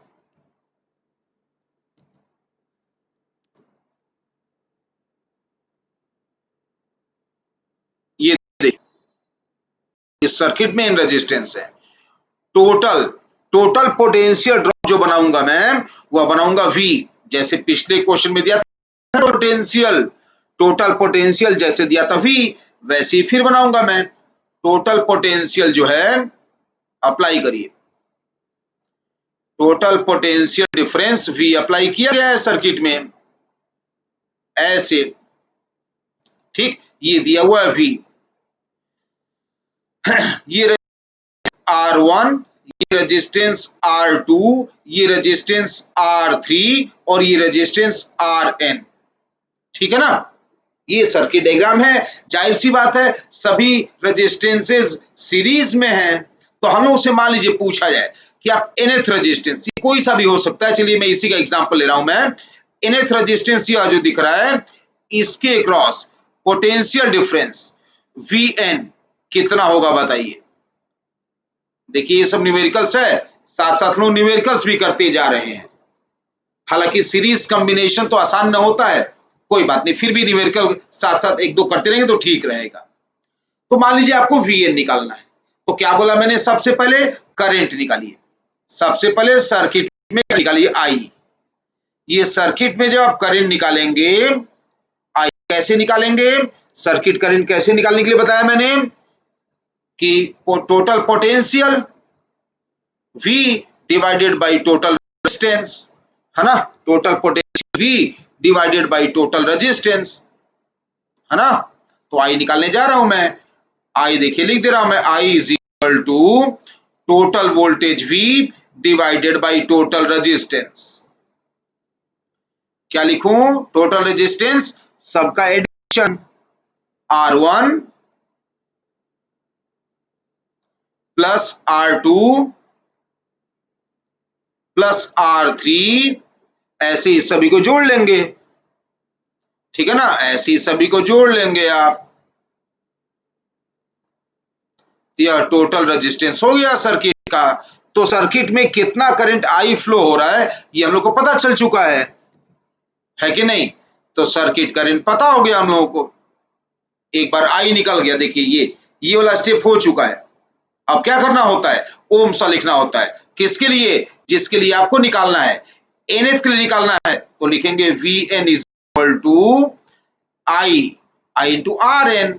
S1: ये देखिए, इस सर्किट में n रेजिस्टेंस है। टोटल टोटल पोटेंशियल ड्रॉप जो बनाऊंगा मैं, वह बनाऊंगा V, जैसे पिछले क्वेश्चन में दिया था पोटेंशियल, टोटल पोटेंशियल जैसे दिया था V, वैसे ही फिर बनाऊंगा मैं। टोटल पोटेंशियल जो है अप्लाई करिए, total potential difference V apply किया गया है सर्किट में, ऐसे। ठीक, ये दिया हुआ है V, ये R1, ये रेजिस्टेंस R2, ये रेजिस्टेंस R3 और ये रेजिस्टेंस RN। ठीक है ना, ये सर्किट डायग्राम है। जाहिर सी बात है, सभी रेजिस्टेंसेस सीरीज में हैं, तो हम लोग से मान लीजिए पूछा जाए कि आप nth रेजिस्टेंस, कोई सा भी हो सकता है, चलिए मैं इसी का एग्जांपल ले रहा हूं मैं। nth रेजिस्टेंस यह जो दिख रहा है, इसके क्रॉस पोटेंशियल डिफरेंस Vn कितना होगा बताइए। देखिए ये सब न्यूमेरिकल्स है, साथ साथ लोग न्यूमेरिकल्स भी करते जा रहे हैं। हालांकि सीरीज कॉम्बिनेशन तो आसान न होता है, कोई बात नहीं, फिर भी न्यूमेरिकल साथ साथ एक दो करते रहेंगे तो ठीक रहेगा। तो मान लीजिए आपको Vn निकालना है, तो क्या बोला मैंने, सबसे पहले करंट निकालिए, सबसे पहले सर्किट में निकालिए I। ये सर्किट में जब आप करंट निकालेंगे, I कैसे निकालेंगे, सर्किट करंट कैसे निकालने के लिए बताया मैंने कि total potential V divided by total resistance, है ना, total potential V divided by total resistance, है ना। तो I निकालने जा रहा हूं मैं, I देखिए लिख दे रहा हूं मैं, I is equal to total voltage V divided by total resistance. क्या लिखूं? टोटल रेजिस्टेंस सबका addition R1 plus R2 plus R3, ऐसे ही सभी को जोड़ लेंगे। ठीक है ना, ऐसे ही सभी को जोड़ लेंगे आप। यह टोटल रेजिस्टेंस हो गया सर्किट का। तो सर्किट में कितना करंट आई फ्लो हो रहा है ये हम लोग को पता चल चुका है कि नहीं? तो सर्किट करंट पता हो गया हम लोगों को। एक बार आई निकल गया, देखिए ये वाला स्टेप हो चुका है। अब क्या करना होता है? ओम्स लिखना होता है। किसके लिए? जिसके लिए आपको निकालना है, nth के लिए निकालना है, तो लिखेंगे Vn is equal to I into Rn।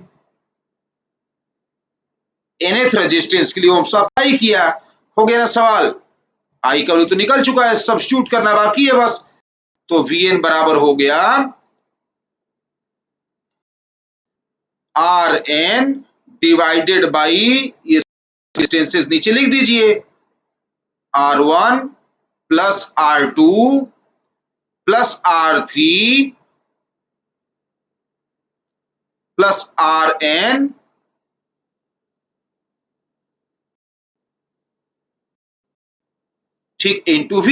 S1: nth resistance के लिए ओम्स अप्लाई किया, हो गया ना सवाल। आई का वैल्यू तो निकल चुका है, सब्स्टिट्यूट करना बाकी है बस। तो Vn बराबर हो गया Rn डिवाइडेड बाई, ये रेजिस्टेंसेस नीचे लिख दीजिए, R1 plus R2 plus R3 plus Rn ठीक इंटू V।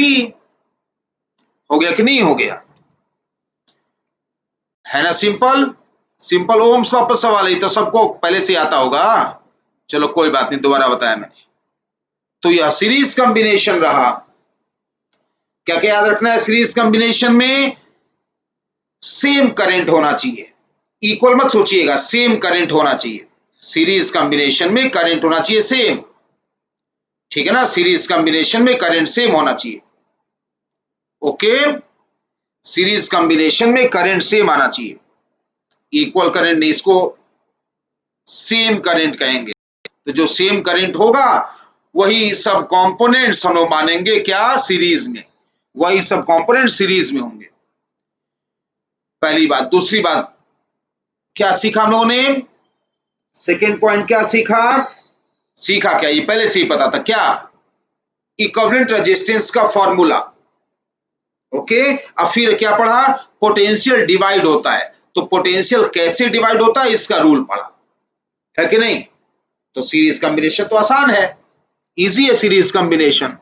S1: हो गया कि नहीं हो गया? है ना सिंपल। सिंपल ओम्स लॉ पर सवाल है तो सबको पहले से आता होगा। चलो कोई बात नहीं, दोबारा बताया मैंने। तो यह सीरीज कॉम्बिनेशन रहा। क्या क्या याद रखना है सीरीज कॉम्बिनेशन में? सेम करंट होना चाहिए, इक्वल मत सोचिएगा, सेम करंट होना चाहिए। सीरीज कॉम्बिनेशन में करंट होना चाहिए सेम। ठीक है ना, सीरीज कॉम्बिनेशन में करंट सेम होना चाहिए। ओके, सीरीज कॉम्बिनेशन में करंट सेम आना चाहिए। इक्वल करंट नहीं, इसको सेम करंट कहेंगे। तो जो सेम करंट होगा वही सब कंपोनेंट्स हम लोग मानेंगे क्या? सीरीज में। वही सब कंपोनेंट सीरीज में होंगे। पहली बात। दूसरी बात क्या सीखा हम लोगों ने? सेकेंड पॉइंट क्या सीखा? सीखा क्या? ये पहले से ही पता था। क्या? इक्विवेलेंट रेजिस्टेंस का फॉर्मूला। ओके, अब फिर क्या पढ़ा? पोटेंशियल डिवाइड होता है। तो पोटेंशियल कैसे डिवाइड होता है इसका रूल पढ़ा, है कि नहीं? तो सीरीज कॉम्बिनेशन तो आसान है, इजी है सीरीज कॉम्बिनेशन।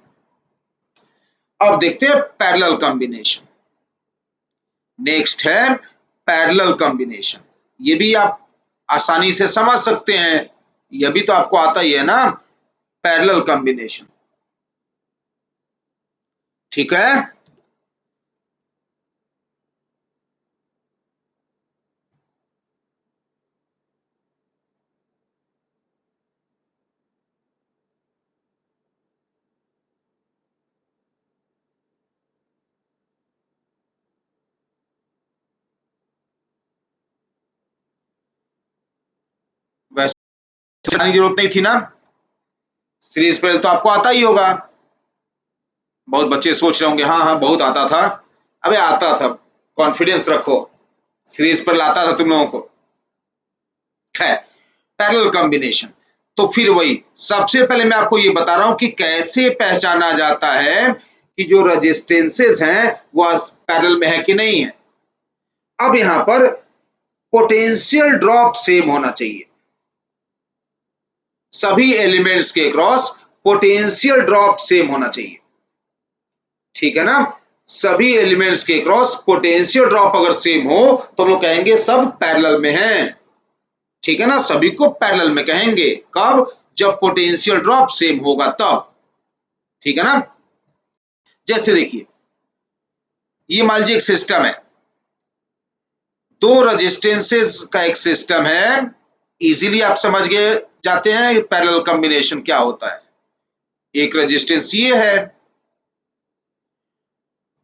S1: अब देखते हैं पैरेलल कॉम्बिनेशन। नेक्स्ट है पैरेलल कॉम्बिनेशन। ये भी आप आसानी से समझ सकते हैं, यह भी तो आपको आता ही है ना, पैरेलल कॉम्बिनेशन। ठीक है, वैसे की जरूरत नहीं थी ना, सीरीज पैरेलल तो आपको आता ही होगा। बहुत बच्चे सोच रहे होंगे हाँ हाँ बहुत आता था। अबे आता था, कॉन्फिडेंस रखो, सीरीज पैरेलल आता था तुम लोगों को। है पैरेलल कॉम्बिनेशन। तो फिर वही, सबसे पहले मैं आपको ये बता रहा हूं कि कैसे पहचाना जाता है कि जो रेजिस्टेंसेस हैं वह पैरेलल में है कि नहीं है। अब यहां पर पोटेंशियल ड्रॉप सेम होना चाहिए, सभी एलिमेंट्स के क्रॉस पोटेंशियल ड्रॉप सेम होना चाहिए। ठीक है ना, सभी एलिमेंट्स के क्रॉस पोटेंशियल ड्रॉप अगर सेम हो तो हम लोग कहेंगे सब पैरेलल में हैं। ठीक है ना, सभी को पैरेलल में कहेंगे कब? जब पोटेंशियल ड्रॉप सेम होगा तब। ठीक है ना, जैसे देखिए ये मान लीजिए एक सिस्टम है, दो रेजिस्टेंसेस का एक सिस्टम है। इजीली आप समझ गए जाते हैं पैरेलल कॉम्बिनेशन क्या होता है। एक रेजिस्टेंस ये है,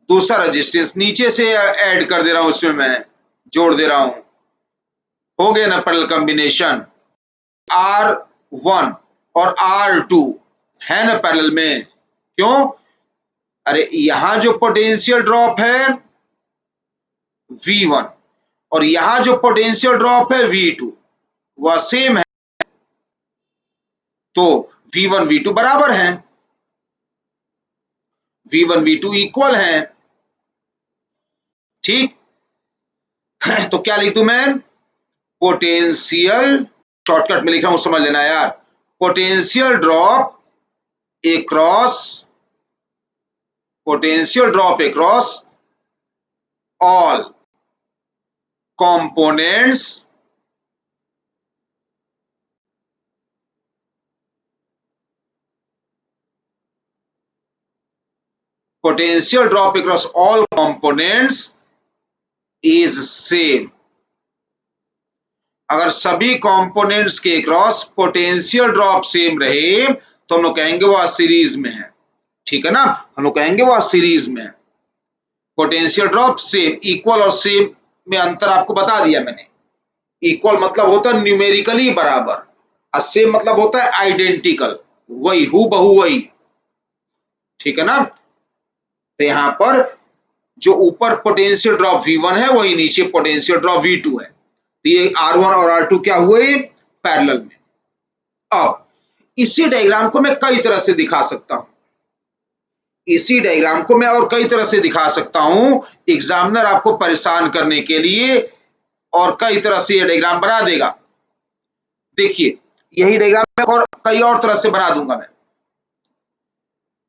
S1: दूसरा रेजिस्टेंस नीचे से ऐड कर दे रहा हूं, उसमें मैं जोड़ दे रहा हूं। हो गया ना पैरेलल कॉम्बिनेशन। R1 और R2 है ना पैरेलल में। क्यों? अरे यहां जो पोटेंशियल ड्रॉप है V1 और यहां जो पोटेंशियल ड्रॉप है V2 वह सेम है, तो V1 V2 बराबर हैं, V1 V2 इक्वल हैं। ठीक। तो क्या लिख दूं मैं, पोटेंशियल, शॉर्टकट में लिख रहा हूं, समझ लेना यार, potential drop across, potential drop across all components potential drop across all components is same। अगर सभी कंपोनेंट्स के क्रॉस पोटेंशियल ड्रॉप सेम रहे तो हम लोग कहेंगे वह सीरीज में है। ठीक है ना, हम लोग कहेंगे वह सीरीज में है। पोटेंशियल ड्रॉप सेम, इक्वल और सेम में अंतर आपको बता दिया मैंने। इक्वल मतलब होता है न्यूमेरिकली बराबर, और सेम मतलब होता है आइडेंटिकल, वही हूबहू वही। ठीक है ना, तो यहां पर जो ऊपर पोटेंशियल ड्रॉप V1 है वही नीचे पोटेंशियल ड्रॉप V2 है। तो ये R1 और R2 क्या हुए, पैरेलल में। अब इसी डायग्राम को मैं कई तरह से दिखा सकता हूं, इसी डायग्राम को मैं और कई तरह से दिखा सकता हूं, एग्जामिनर आपको परेशान करने के लिए और कई तरह से ये डायग्राम बना देगा। देखिए यही डायग्राम मैं और कई और तरह से बना दूंगा मैं।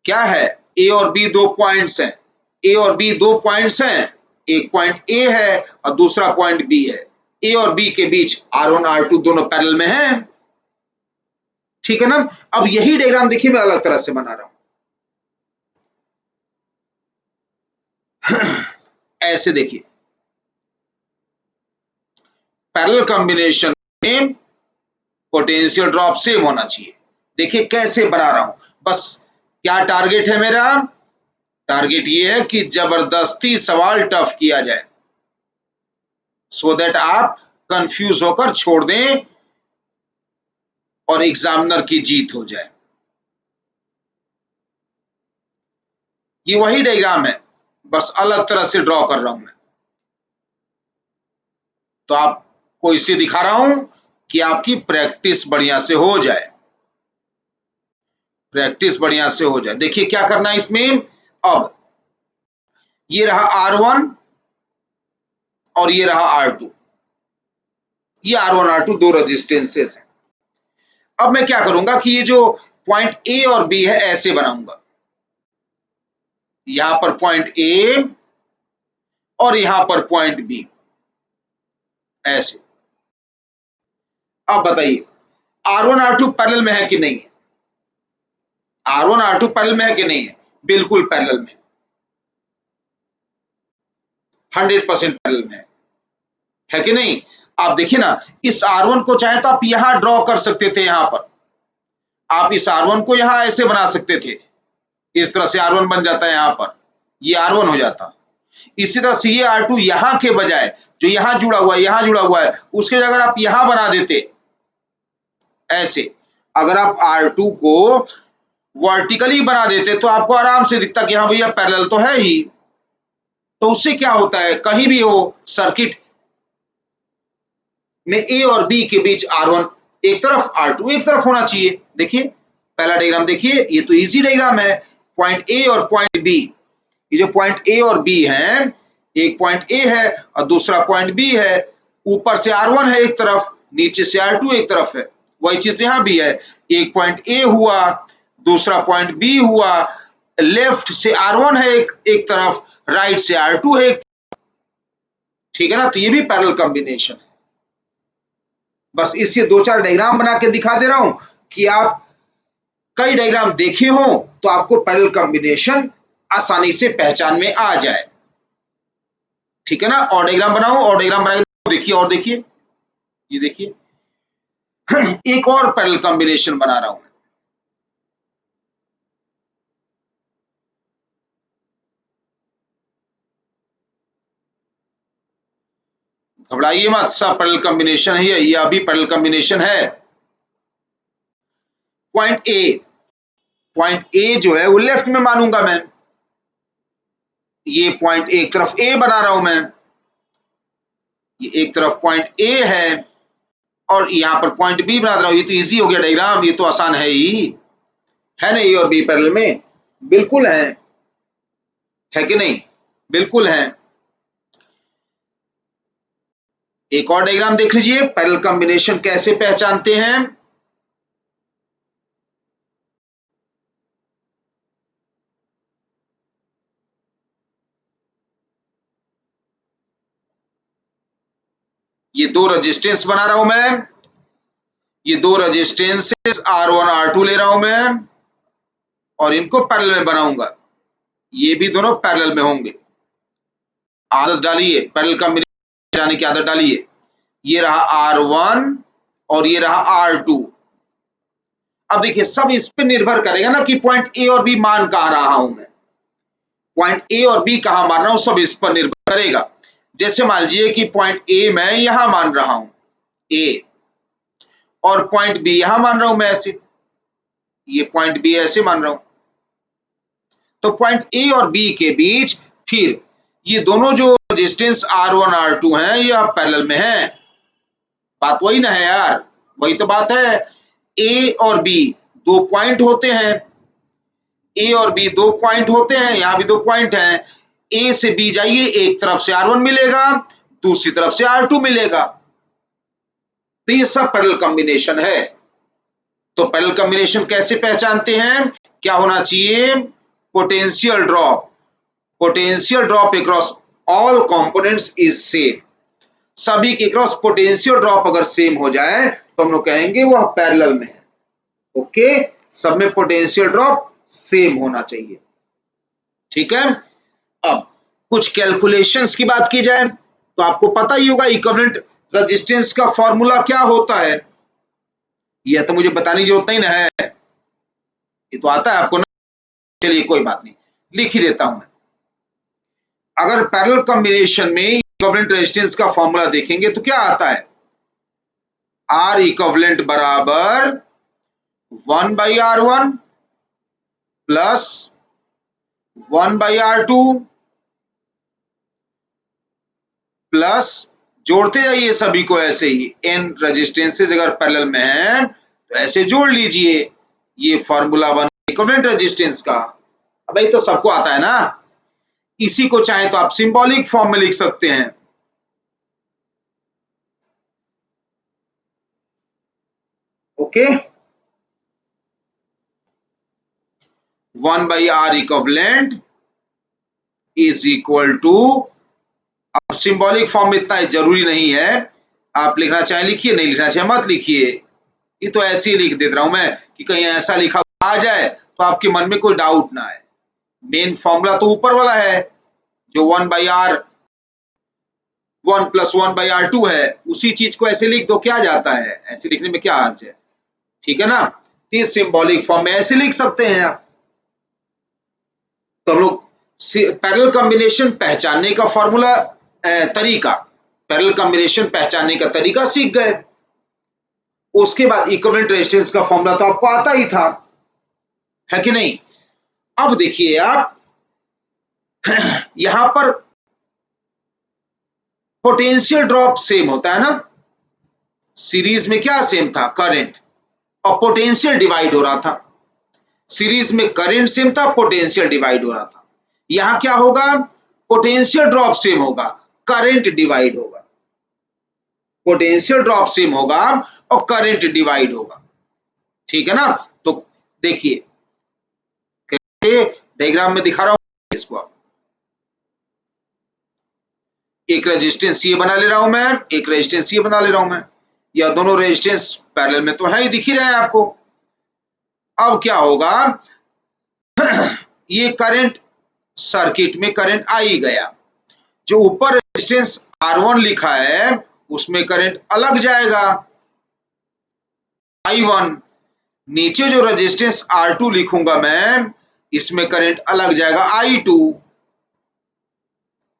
S1: क्या है, ए और बी दो पॉइंट्स हैं, ए और बी दो पॉइंट्स हैं, एक पॉइंट ए है और दूसरा पॉइंट बी है। ए और बी के बीच R1 R2 दोनों पैरेलल में हैं। ठीक है ना, अब यही डायग्राम देखिए मैं अलग तरह से बना रहा हूं। ऐसे देखिए, पैरेलल कॉम्बिनेशन में पोटेंशियल ड्रॉप सेम होना चाहिए। देखिए कैसे बना रहा हूं, बस क्या टारगेट है मेरा, टारगेट ये है कि जबरदस्ती सवाल टफ किया जाए, सो दैट आप कंफ्यूज होकर छोड़ दें और एग्जामिनर की जीत हो जाए। ये वही डायग्राम है, बस अलग तरह से ड्रॉ कर रहा हूं मैं। तो आपको इसे दिखा रहा हूं कि आपकी प्रैक्टिस बढ़िया से हो जाए, प्रैक्टिस बढ़िया से हो जाए। देखिए क्या करना है इसमें, अब ये रहा R1 और ये रहा R2, ये R1 R2 दो रेजिस्टेंसेस हैं। अब मैं क्या करूंगा कि ये जो पॉइंट ए और बी है ऐसे बनाऊंगा, यहां पर पॉइंट ए और यहां पर पॉइंट बी, ऐसे। अब बताइए R1 R2 पैरेलल में है कि नहीं है, R1 R2 पैरेलल में है कि नहीं है, बिल्कुल पैरेलल में, 100% पैरेलल में है कि नहीं। आप देखिए ना, इस R1 को चाहे तो आप यहां ड्रॉ कर सकते थे, यहां पर आप इस R1 को यहां ऐसे बना सकते थे, इस तरह से R1 बन जाता है, यहां पर ये R1 हो जाता। इसी तरह से ये R2 यहां के बजाय जो यहां जुड़ा हुआ है, यहां जुड़ा हुआ है, उसके जगह आप यहां बना देते ऐसे। अगर आप R2 को वर्टिकली बना देते तो आपको आराम से दिखता कि हाँ भैया पैरेलल तो है ही। तो उससे क्या होता है, कहीं भी हो सर्किट में ए और बी के बीच R1 एक तरफ, R2 एक तरफ होना चाहिए। देखिए पहला डायग्राम देखिए, ये तो इजी डायग्राम है, पॉइंट ए और पॉइंट बी। ये जो पॉइंट ए और बी है, एक पॉइंट ए है और दूसरा पॉइंट बी है, ऊपर से R1 है एक तरफ, नीचे से R2 एक तरफ है। वही चीज यहां भी है, एक पॉइंट ए हुआ, दूसरा पॉइंट बी हुआ, लेफ्ट से R1 है एक तरफ, राइट से R2 है एक। ठीक है ना, तो ये भी पैरेलल कॉम्बिनेशन है। बस इससे दो चार डायग्राम बना के दिखा दे रहा हूं कि आप कई डायग्राम देखे हो तो आपको पैरेलल कॉम्बिनेशन आसानी से पहचान में आ जाए। ठीक है ना, और डायग्राम बनाओ, और डायग्राम बना के देखिए, और देखिए, ये देखिए एक और पैरेलल कॉम्बिनेशन बना रहा हूं। घबराइए मत, सब पैरेलल कॉम्बिनेशन है, ये अभी पैरेलल कॉम्बिनेशन है। पॉइंट ए, पॉइंट ए जो है वो लेफ्ट में मानूंगा मैं, ये पॉइंट एक तरफ ए बना रहा हूं मैं, ये एक तरफ पॉइंट ए है और यहां पर पॉइंट बी बना रहा हूं। ये तो इजी हो गया डायग्राम, ये तो आसान है ही, है ना, ए और बी पैरेलल में, बिल्कुल है कि नहीं, बिल्कुल है। एक और डायग्राम देख लीजिए, पैरेलल कॉम्बिनेशन कैसे पहचानते हैं। ये दो रेजिस्टेंस बना रहा हूं मैं, ये दो रेजिस्टेंसेस R1 R2 ले रहा हूं मैं और इनको पैरेलल में बनाऊंगा। ये भी दोनों पैरेलल में होंगे। आदत डालिए, पैरेलल कॉम्बिनेशन जाने की आदत डालिए। ये रहा R1 और ये रहा R2। अब देखिए सब इस पे निर्भर करेगा ना कि पॉइंट ए और बी मान कहां रहा हूं मैं, पॉइंट ए और बी कहां मान रहा हूं, सब इस पर निर्भर करेगा। जैसे मान लीजिए कि पॉइंट ए मैं यहां मान रहा हूं ए, और पॉइंट बी यहां मान रहा हूं मैं ऐसे, ये पॉइंट बी ऐसे मान रहा हूं, तो पॉइंट ए और बी के बीच फिर ये दोनों जो रेजिस्टेंस R1 R2 हैं ये अब पैरेलल में हैं। बात वही ना है यार, वही तो बात है। ए और बी दो पॉइंट होते हैं, ए और बी दो पॉइंट होते हैं, यहां भी दो पॉइंट हैं। ए से बी जाइए, एक तरफ से R1 मिलेगा, दूसरी तरफ से R2 मिलेगा, तो ये सब पैरेलल कॉम्बिनेशन है। तो पैरेलल कॉम्बिनेशन कैसे पहचानते हैं, क्या होना चाहिए, potential drop, potential drop across all components is same. सभी के क्रॉस पोटेंशियल ड्रॉप अगर सेम हो जाए तो हम लोग कहेंगे वह पैरेलल में है। ओके, सब में पोटेंशियल ड्रॉप सेम होना चाहिए। ठीक है, अब कुछ कैलकुलेशंस की बात की जाए तो आपको पता ही होगा इक्विवेलेंट रेजिस्टेंस का फॉर्मूला क्या होता है। यह तो मुझे बताने की जरूरत नहीं ना है, ये तो आता है आपको ना। चलिए कोई बात नहीं, लिख ही देता हूं मैं। अगर पैरेलल कॉम्बिनेशन में इक्विवेलेंट रेजिस्टेंस का फॉर्मूला देखेंगे तो क्या आता है, R इक्विवेलेंट बराबर 1/R1 प्लस 1/R2 प्लस, जोड़ते जाइए सभी को ऐसे ही, n रेजिस्टेंसेस अगर पैरेलल में हैं तो ऐसे जोड़ लीजिए, ये फॉर्मूला बन इक्विवेलेंट रेजिस्टेंस का। अब भाई तो सबको आता है ना, इसी को चाहे तो आप सिंबॉलिक फॉर्म में लिख सकते हैं। Okay, 1/R equivalent is equal to, अब सिंबॉलिक फॉर्म में इतना जरूरी नहीं है, आप लिखना चाहे लिखिए, नहीं लिखना चाहे मत लिखिए। ये तो ऐसे ही लिख दे रहा हूं मैं कि कहीं ऐसा लिखा आ जाए तो आपके मन में कोई डाउट ना आए। मेन फॉर्मूला तो ऊपर वाला है जो 1/R 1 + 1/R2 है, उसी चीज को ऐसे लिख दो, क्या जाता है, ऐसे लिखने में क्या हर्ज है। ठीक है ना, इस सिंबॉलिक फॉर्म में ऐसे लिख सकते हैं आप। तो हम लोग पैरेलल कॉम्बिनेशन पहचानने का फॉर्मूला तरीका, पैरेलल कॉम्बिनेशन पहचानने का तरीका सीख गए। उसके बाद इक्विवेलेंट रेजिस्टेंस का फॉर्मूला तो आपको आता ही था, है कि नहीं। अब देखिए आप यहां पर पोटेंशियल ड्रॉप सेम होता है ना, सीरीज में क्या सेम था, करंट, और पोटेंशियल डिवाइड हो रहा था। सीरीज में करंट सेम था, पोटेंशियल डिवाइड हो रहा था। यहां क्या होगा, पोटेंशियल ड्रॉप सेम होगा, करंट डिवाइड होगा, पोटेंशियल ड्रॉप सेम होगा और करंट डिवाइड होगा। ठीक है ना, तो देखिए डायग्राम में दिखा रहा हूं इसको, आप एक रेजिस्टेंस ये बना ले रहा हूं मैं, एक रेजिस्टेंस ये बना ले रहा हूं मैं, या दोनों रेजिस्टेंस पैरेलल में तो है ही, दिख ही रहे हैं आपको। अब क्या होगा ये करंट, सर्किट में करंट आ ही गया, जो ऊपर रेजिस्टेंस R1 लिखा है उसमें करंट अलग जाएगा I1, नीचे जो रेजिस्टेंस R2 लिखूंगा मैं इसमें करंट अलग जाएगा I2।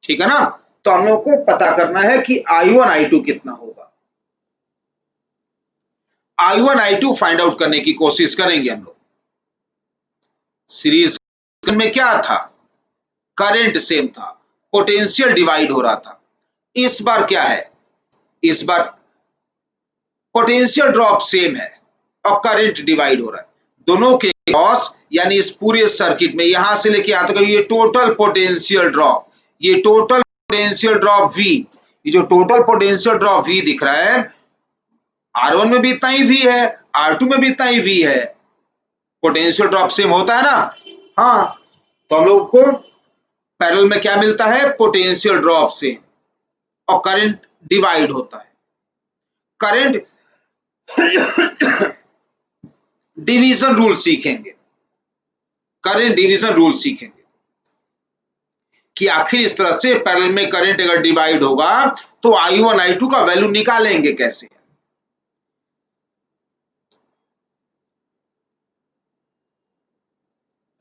S1: ठीक है ना, तो हम लोग को पता करना है कि I1 I2 कितना होगा। I1 I2 फाइंड आउट करने की कोशिश करेंगे हम लोग। सीरीज में क्या था, करंट सेम था, पोटेंशियल डिवाइड हो रहा था। इस बार क्या है, इस बार पोटेंशियल ड्रॉप सेम है और करंट डिवाइड हो रहा है। दोनों के क्रॉस यानी इस पूरे सर्किट में यहां से लेके आता है ये टोटल पोटेंशियल ड्रॉप, ये टोटल पोटेंशियल ड्रॉप V, ये जो टोटल पोटेंशियल ड्रॉप V दिख रहा है, R1 में भी इतना ही V है, R2 में भी इतना ही V है। पोटेंशियल ड्रॉप सेम होता है ना? हाँ, तो हम लोग को पैरेलल में क्या मिलता है? पोटेंशियल ड्रॉप से, और करंट डिवाइड होता है। करंट डिवीजन रूल सीखेंगे, करंट डिवीजन रूल सीखेंगे कि आखिर इस तरह से पैरेलल में करंट अगर डिवाइड होगा तो I1 I2 का वैल्यू निकालेंगे कैसे।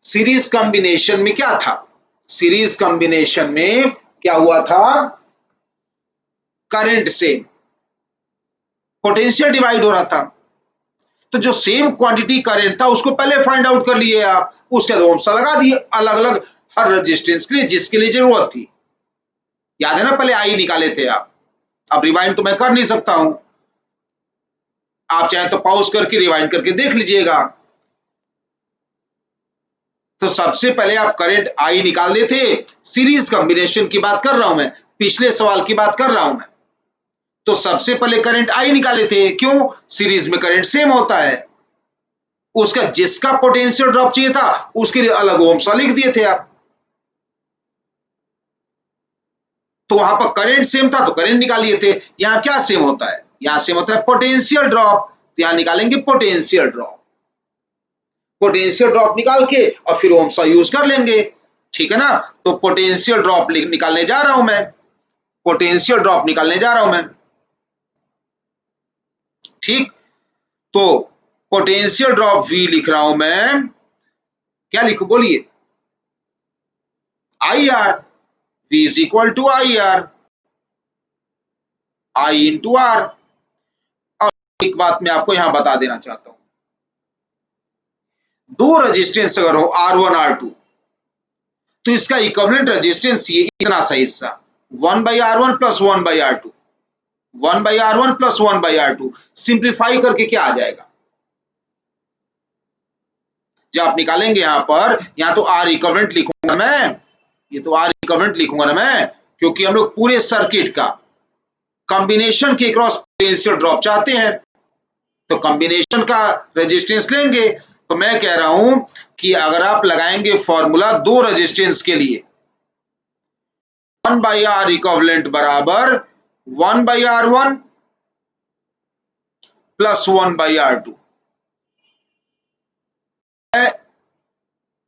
S1: सीरीज कॉम्बिनेशन में क्या था? सीरीज कॉम्बिनेशन में क्या हुआ था? करंट सेम, पोटेंशियल डिवाइड हो रहा था, तो जो सेम क्वांटिटी करंट था उसको पहले फाइंड आउट कर लिए आप, उसके बाद ओम्स लगा दिए अलग अलग हर रेजिस्टेंस के लिए जिसके लिए जरूरत थी। याद है ना, पहले आई निकाले थे आप। अब रिवाइंड तो मैं कर नहीं सकता हूं, आप चाहे तो पॉज करके रिवाइंड करके देख लीजिएगा। तो सबसे पहले आप करंट आई निकाल देते, सीरीज कॉम्बिनेशन की बात कर रहा हूं मैं, पिछले सवाल की बात कर रहा हूं मैं। तो सबसे पहले करंट आई निकाले थे, क्यों? सीरीज में करंट सेम होता है, उसका जिसका पोटेंशियल ड्रॉप चाहिए था उसके लिए अलग ओम्स लिख दिए थे आप। तो वहां पर करंट सेम था तो करंट निकाल लिए थे। यहां क्या सेम होता है? यहां सेम होता है पोटेंशियल ड्रॉप, तो यहां निकालेंगे पोटेंशियल ड्रॉप। पोटेंशियल ड्रॉप निकाल के और फिर ओम्स यूज कर लेंगे, ठीक है ना? तो पोटेंशियल ड्रॉप निकालने जा रहा हूं मैं, पोटेंशियल ड्रॉप निकालने जा रहा हूं मैं, ठीक। तो पोटेंशियल ड्रॉप V लिख रहा हूं मैं, क्या लिखूं बोलिए? IR, V is equal to IR, I into R। और एक बात मैं आपको यहां बता देना चाहता हूं, दो रेजिस्टेंस अगर हो R1 R2 तो इसका इक्विवेलेंट रेजिस्टेंस ये इतना सा हिस्सा 1/R1 plus 1/R2, 1/R1 plus 1/R2। Simplify करके क्या आ जाएगा? जब आप निकालेंगे यहां पर, यहां तो R इक्विवेलेंट लिखूंगा मैं, ये तो R इक्विवेलेंट लिखूंगा ना मैं, क्योंकि हम लोग पूरे सर्किट का कॉम्बिनेशन के क्रॉस पोटेंशियल ड्रॉप चाहते हैं, तो कॉम्बिनेशन का रेजिस्टेंस लेंगे। तो मैं कह रहा हूं कि अगर आप लगाएंगे फॉर्मूला दो रेजिस्टेंस के लिए, 1/R इक्विवेलेंट बराबर 1/R1 प्लस 1/R2। मैं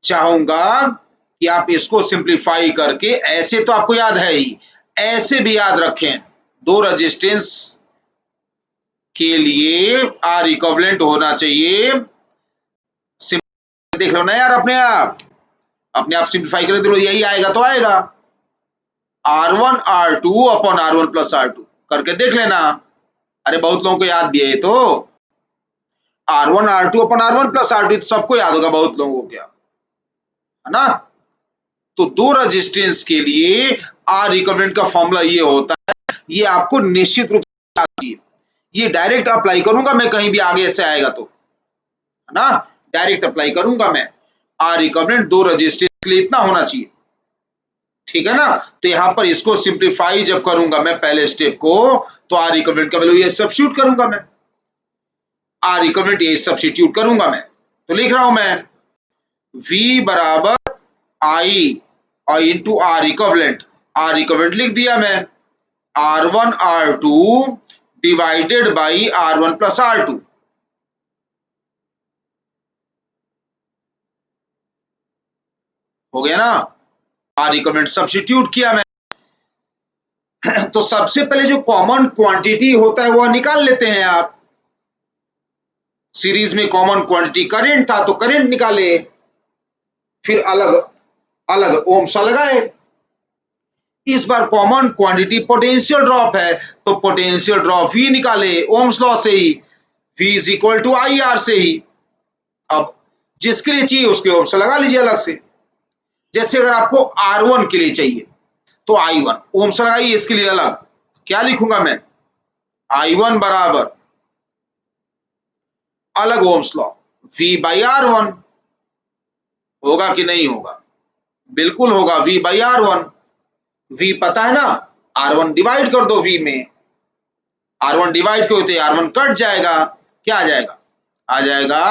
S1: चाहूंगा कि आप इसको सिंप्लीफाई करके, ऐसे तो आपको याद है ही, ऐसे भी याद रखें, दो रेजिस्टेंस के लिए R इक्विवेलेंट होना चाहिए। देख लो ना यार, अपने आप सिंप्लीफाई करें तो यही आएगा, तो आएगा R1 R2 upon R1 plus R2 करके देख लेना। अरे बहुत लोगों को याद भी है, तो R1 R2 upon R1 plus R2 तो सबको याद होगा, बहुत लोगों को, क्या है ना? तो दो रेजिस्टेंस के लिए R इक्विवेलेंट का फॉर्मूला ये होता है, ये आपको निश्चित रूप से याद कीजिए। ये डायरेक्ट अप्लाई करूंगा मैं, कहीं भी आगे से आएगा तो, है ना? डायरेक्ट अप्लाई करूंगा मैं, R इक्विवेलेंट दो रेजिस्टेंस के लिए इतना होना चाहिए, ठीक है ना? तो यहां पर इसको सिंप्लीफाई जब करूंगा मैं पहले स्टेप को, तो R इक्विवेलेंट का वैल्यू ये सब्स्टिट्यूट करूंगा मैं, R इक्विवेलेंट ये सब्स्टिट्यूट करूंगा मैं, तो लिख रहा हूं मैं V बराबर I और into R equivalent, R equivalent लिख दिया मैं, R1 R2 divided by R1 plus R2। हो गया ना? R इक्विवेलेंट सब्स्टिट्यूट किया मैं। तो सबसे पहले जो कॉमन क्वांटिटी होता है वो निकाल लेते हैं आप। सीरीज में कॉमन क्वांटिटी करंट था तो करंट निकाले, फिर अलग अलग ओम्स लगाए। इस बार कॉमन क्वांटिटी पोटेंशियल ड्रॉप है तो पोटेंशियल ड्रॉप V निकाले ओम्स लॉ से ही, V is equal to IR से ही। अब जिसके लिए चाहिए उसके ओम्स लगा लीजिए अलग से। जैसे अगर आपको R1 के लिए चाहिए तो I1 ओम्स लगाइए, इसके लिए अलग क्या लिखूंगा मैं? I1 बराबर अलग ओम्स लॉ V/R1। होगा कि नहीं होगा? बिल्कुल होगा, V/R1। V पता है ना, R1 डिवाइड कर दो V में, R1 डिवाइड क्यों होते R1 कट जाएगा, क्या आ जाएगा, आ जाएगा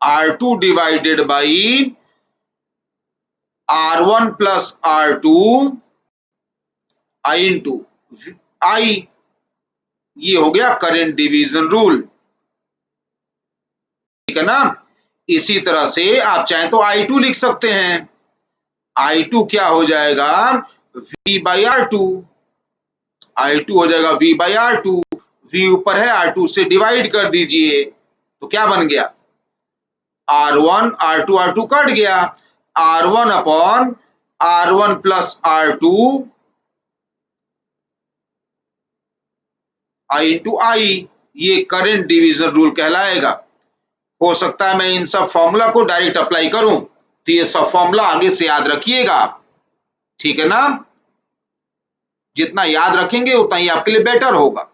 S1: R2 divided by R1 plus R2 I into I। ये हो गया करंट डिवीजन रूल, ठीक है ना। इसी तरह से आप चाहें तो I2 लिख सकते हैं, I2 क्या हो जाएगा V बाई R2, I2 हो जाएगा V बाई R2, V ऊपर है R2 से डिवाइड कर दीजिए, तो क्या बन गया R1 R2 R2 कट गया, R1 upon R1 plus R2 I into I। ये करंट डिवीजन रूल कहलाएगा। हो सकता है मैं इन सब फॉर्मूला को डायरेक्ट अप्लाई करूं, तो ये सब फॉर्मूला आगे से याद रखिएगा आप, ठीक है ना। जितना याद रखेंगे उतना ही आपके लिए बेटर होगा।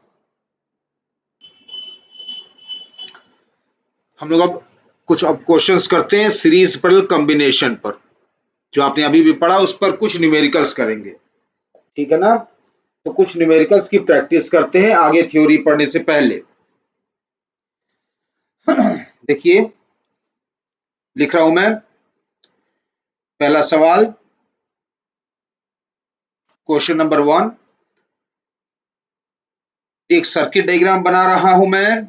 S1: हम लोग अब कुछ क्वेश्चंस करते हैं सीरीज पैरेलल कॉम्बिनेशन पर, जो आपने अभी भी पढ़ा उस पर कुछ न्यूमेरिकल्स करेंगे, ठीक है ना। तो कुछ न्यूमेरिकल्स की प्रैक्टिस करते हैं आगे थ्योरी पढ़ने से पहले। देखिए लिख रहा हूं मैं, पहला सवाल क्वेश्चन नंबर 1, एक सर्किट डायग्राम बना रहा हूं मैं,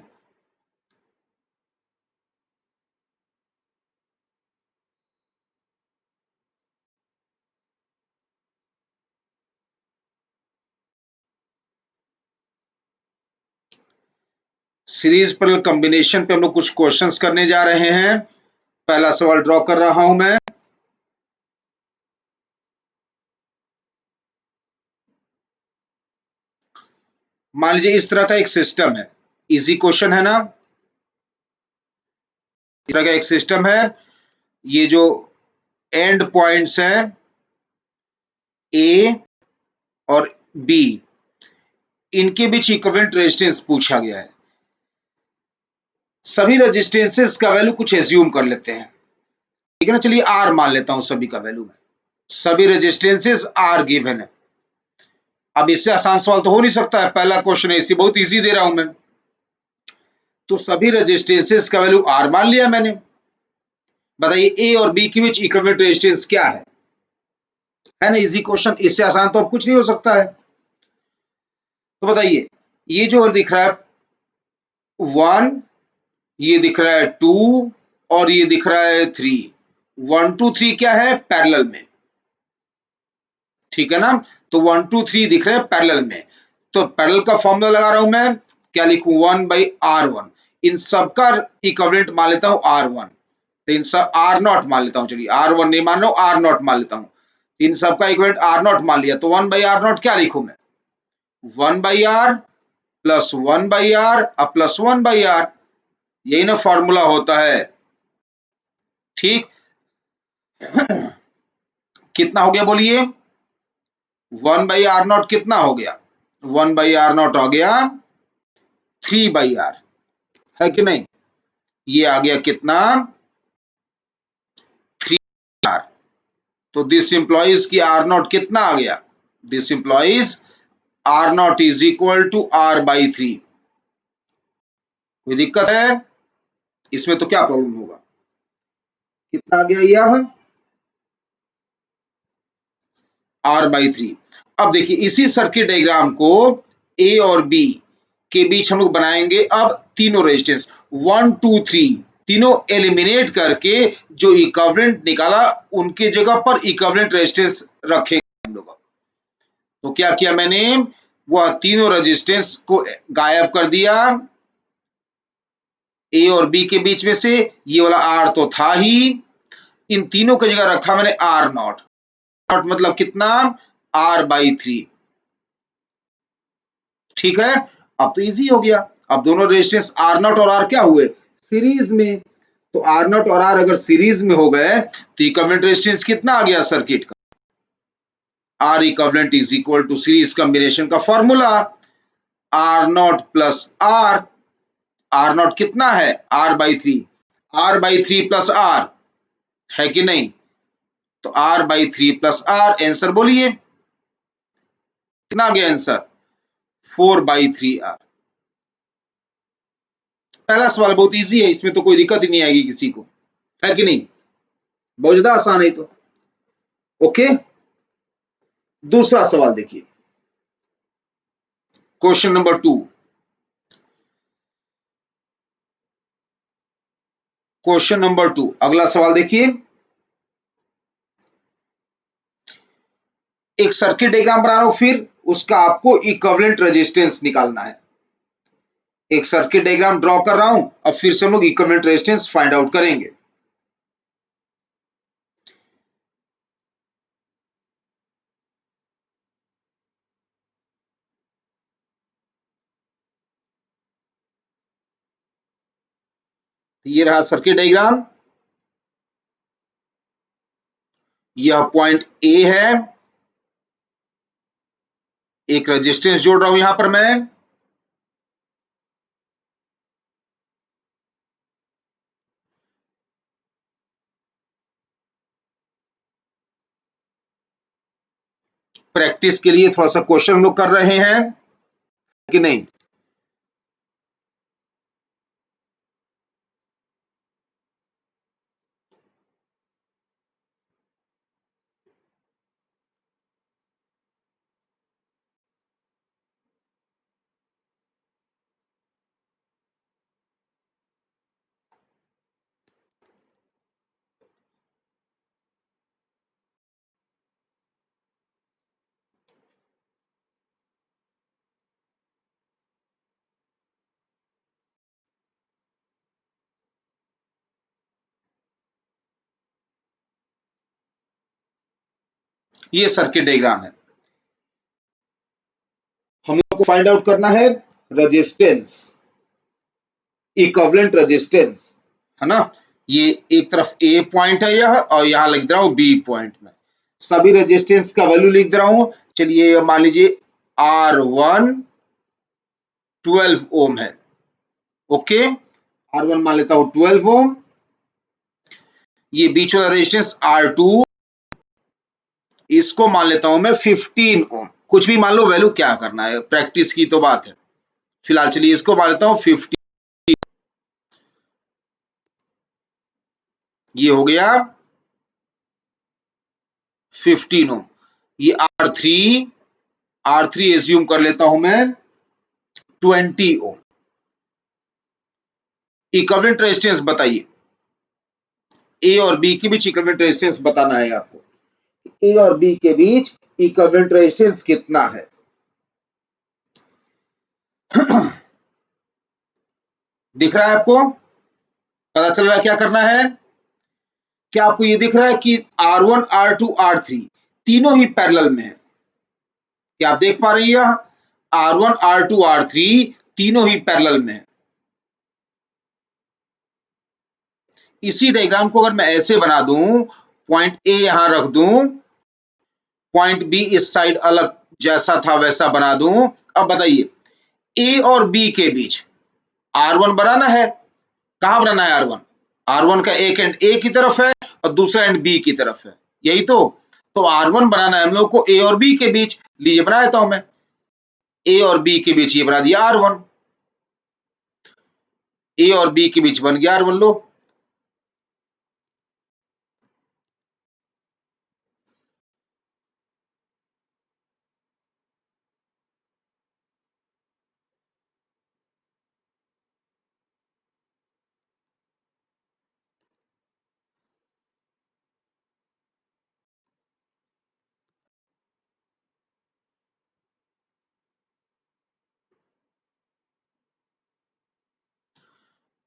S1: सीरीज पैरेलल कॉम्बिनेशन पे हम लोग कुछ क्वेश्चंस करने जा रहे हैं। पहला सवाल ड्रॉ कर रहा हूं मैं, मान लीजिए इस तरह का एक सिस्टम है, इजी क्वेश्चन है ना। इस तरह का एक सिस्टम है, ये जो एंड पॉइंट्स हैं ए और बी, इनके बीच इक्विवेलेंट रेजिस्टेंस पूछा गया है। सभी रेजिस्टेंसेस का वैल्यू कुछ एज्यूम कर लेते हैं, ठीक है ना। चलिए आर मान लेता हूं सभी का वैल्यू में, सभी रेजिस्टेंसेस आर गिवन है। अब इससे आसान सवाल तो हो नहीं सकता है, पहला क्वेश्चन है इसी बहुत इजी दे रहा हूं मैं। तो सभी रेजिस्टेंसेस का वैल्यू आर मान लिया मैंने। बताइए ए और बी के बीच इक्विवेलेंट रेजिस्टेंस क्या है ना, इजी क्वेश्चन, इससे आसान तो अब कुछ नहीं हो सकता है। तो बताइए ये जो दिख रहा है 1, ये दिख रहा है 2 और ये दिख रहा है 3, 1 2 3 क्या है पैरेलल में, ठीक है ना। तो 1 2 3 दिख रहे हैं पैरेलल में, तो पैरेलल का फॉर्मूला लगा रहा हूं मैं, क्या लिखूं 1 बाई R1, इन सबका इक्विवेलेंट मान लेता हूं R1, तो इन सब R नॉट मान लेता हूं, चलिए R1 नहीं मान रहा हूं R नॉट मान लेता हूं, इन सबका इक्विवेलेंट R नॉट मान लिया, तो 1 बाई R नॉट क्या लिखूं मैं 1 by R plus 1 by R अब प्लस 1 बाई R, यही ना फॉर्मूला होता है, ठीक। कितना हो गया बोलिए 1 बाई R नॉट कितना हो गया, 1 बाई R नॉट हो गया 3 बाई R, है कि नहीं। ये आ गया कितना 3R, तो दिस इंप्लॉइज की R नॉट कितना आ गया, this implies R not is equal to R by 3। कोई दिक्कत है इसमें, तो क्या प्रॉब्लम होगा, कितना आ गया यह R बाई 3। अब देखिए इसी सर्किट डायग्राम को A और B के बीच हम लोग बनाएंगे अब तीनों रेजिस्टेंस 1 2 3 तीनों एलिमिनेट करके जो इक्विवेलेंट निकाला उनके जगह पर इक्विवेलेंट रेजिस्टेंस रखेंगे हम लोग। तो क्या किया मैंने, वह तीनों रेजिस्टेंस को गायब कर दिया ए और बी के बीच में से, ये वाला आर तो था ही, इन तीनों की जगह रखा मैंने आर नॉट, नॉट मतलब कितना आर बाई 3, ठीक है। अब तो इजी हो गया, अब दोनों रेजिस्टेंस आर नॉट और आर क्या हुए सीरीज में, तो आर नॉट और आर अगर सीरीज में हो गए तो इक्विवेलेंट रेजिस्टेंस कितना आ गया सर्किट का, R equivalent is equal to series combination का formula R naught plus R, R naught कितना है R by 3, R by 3 plus R, है कि नहीं। तो R by 3 plus R, answer बोलिए कितना आ गया आंसर 4/3r। पहला सवाल बहुत इजी है, इसमें तो कोई दिक्कत ही नहीं आएगी किसी को, है कि नहीं? बहुत ज्यादा आसान है तो। ओके, दूसरा सवाल देखिए, क्वेश्चन नंबर 2। क्वेश्चन नंबर 2, अगला सवाल देखिए। एक सर्किट डायग्राम बना रहा हूं, फिर उसका आपको इक्विवेलेंट रेजिस्टेंस निकालना है। एक सर्किट डायग्राम ड्रॉ कर रहा हूं, अब फिर से हम लोग इक्विवेलेंट रेजिस्टेंस फाइंड आउट करेंगे। ये रहा सर्किट डायग्राम, यह पॉइंट ए है, एक रेजिस्टेंस जोड़ रहा हूं यहां पर मैं, प्रैक्टिस के लिए थोड़ा सा क्वेश्चन हम लोग कर रहे हैं कि नहीं। ये सर्किट डायग्राम है, हम लोग को फाइंड आउट करना है रेजिस्टेंस, इक्विवेलेंट रेजिस्टेंस, है ना। ये एक तरफ ए पॉइंट है यह, और यहां लिख दे रहा हूं बी पॉइंट में, सभी रेजिस्टेंस का वैल्यू लिख दे रहा हूं। चलिए मान लीजिए R1 12 ओम है, ओके, R1 मान लेता हूं 12 ओम। ये बीच वाला रेजिस्टेंस R2, इसको मान लेता हूं मैं 15 ओम। कुछ भी मान लो, वैल्यू क्या करना है, प्रैक्टिस की तो बात है। फिलहाल चलिए इसको मान लेता हूं 50, ये हो गया 15 ओम। ये R3 एज्यूम कर लेता हूं मैं 20 ओम। इक्विवेलेंट रेजिस्टेंस बताइए, ए और बी के बीच इक्विवेलेंट रेजिस्टेंस बताना है आपको। ए और बी के बीच इक्विवेलेंट रेजिस्टेंस कितना है? दिख रहा है आपको? पता चल रहा है क्या करना है? क्या आपको ये दिख रहा है कि R1 R2 R3 तीनों ही पैरेलल में है? क्या आप देख पा रही है? R1 R2 R3 तीनों ही पैरेलल में है। इसी डायग्राम को अगर मैं ऐसे बना दूं, पॉइंट ए यहां रख दूं, पॉइंट बी इस साइड अलग जैसा था वैसा बना दूं, अब बताइए ए और बी के बीच R1 बनाना है। कहां बनाना है R1? R1 का एक एंड ए की तरफ है और दूसरा एंड बी की तरफ है, यही तो R1 बनाना है हम लोग को ए और बी के बीच। लीजिए बना देता हूं मैं, ए और बी के बीच ये बना दिया R1, ए और बी के बीच बन गया R1। लो,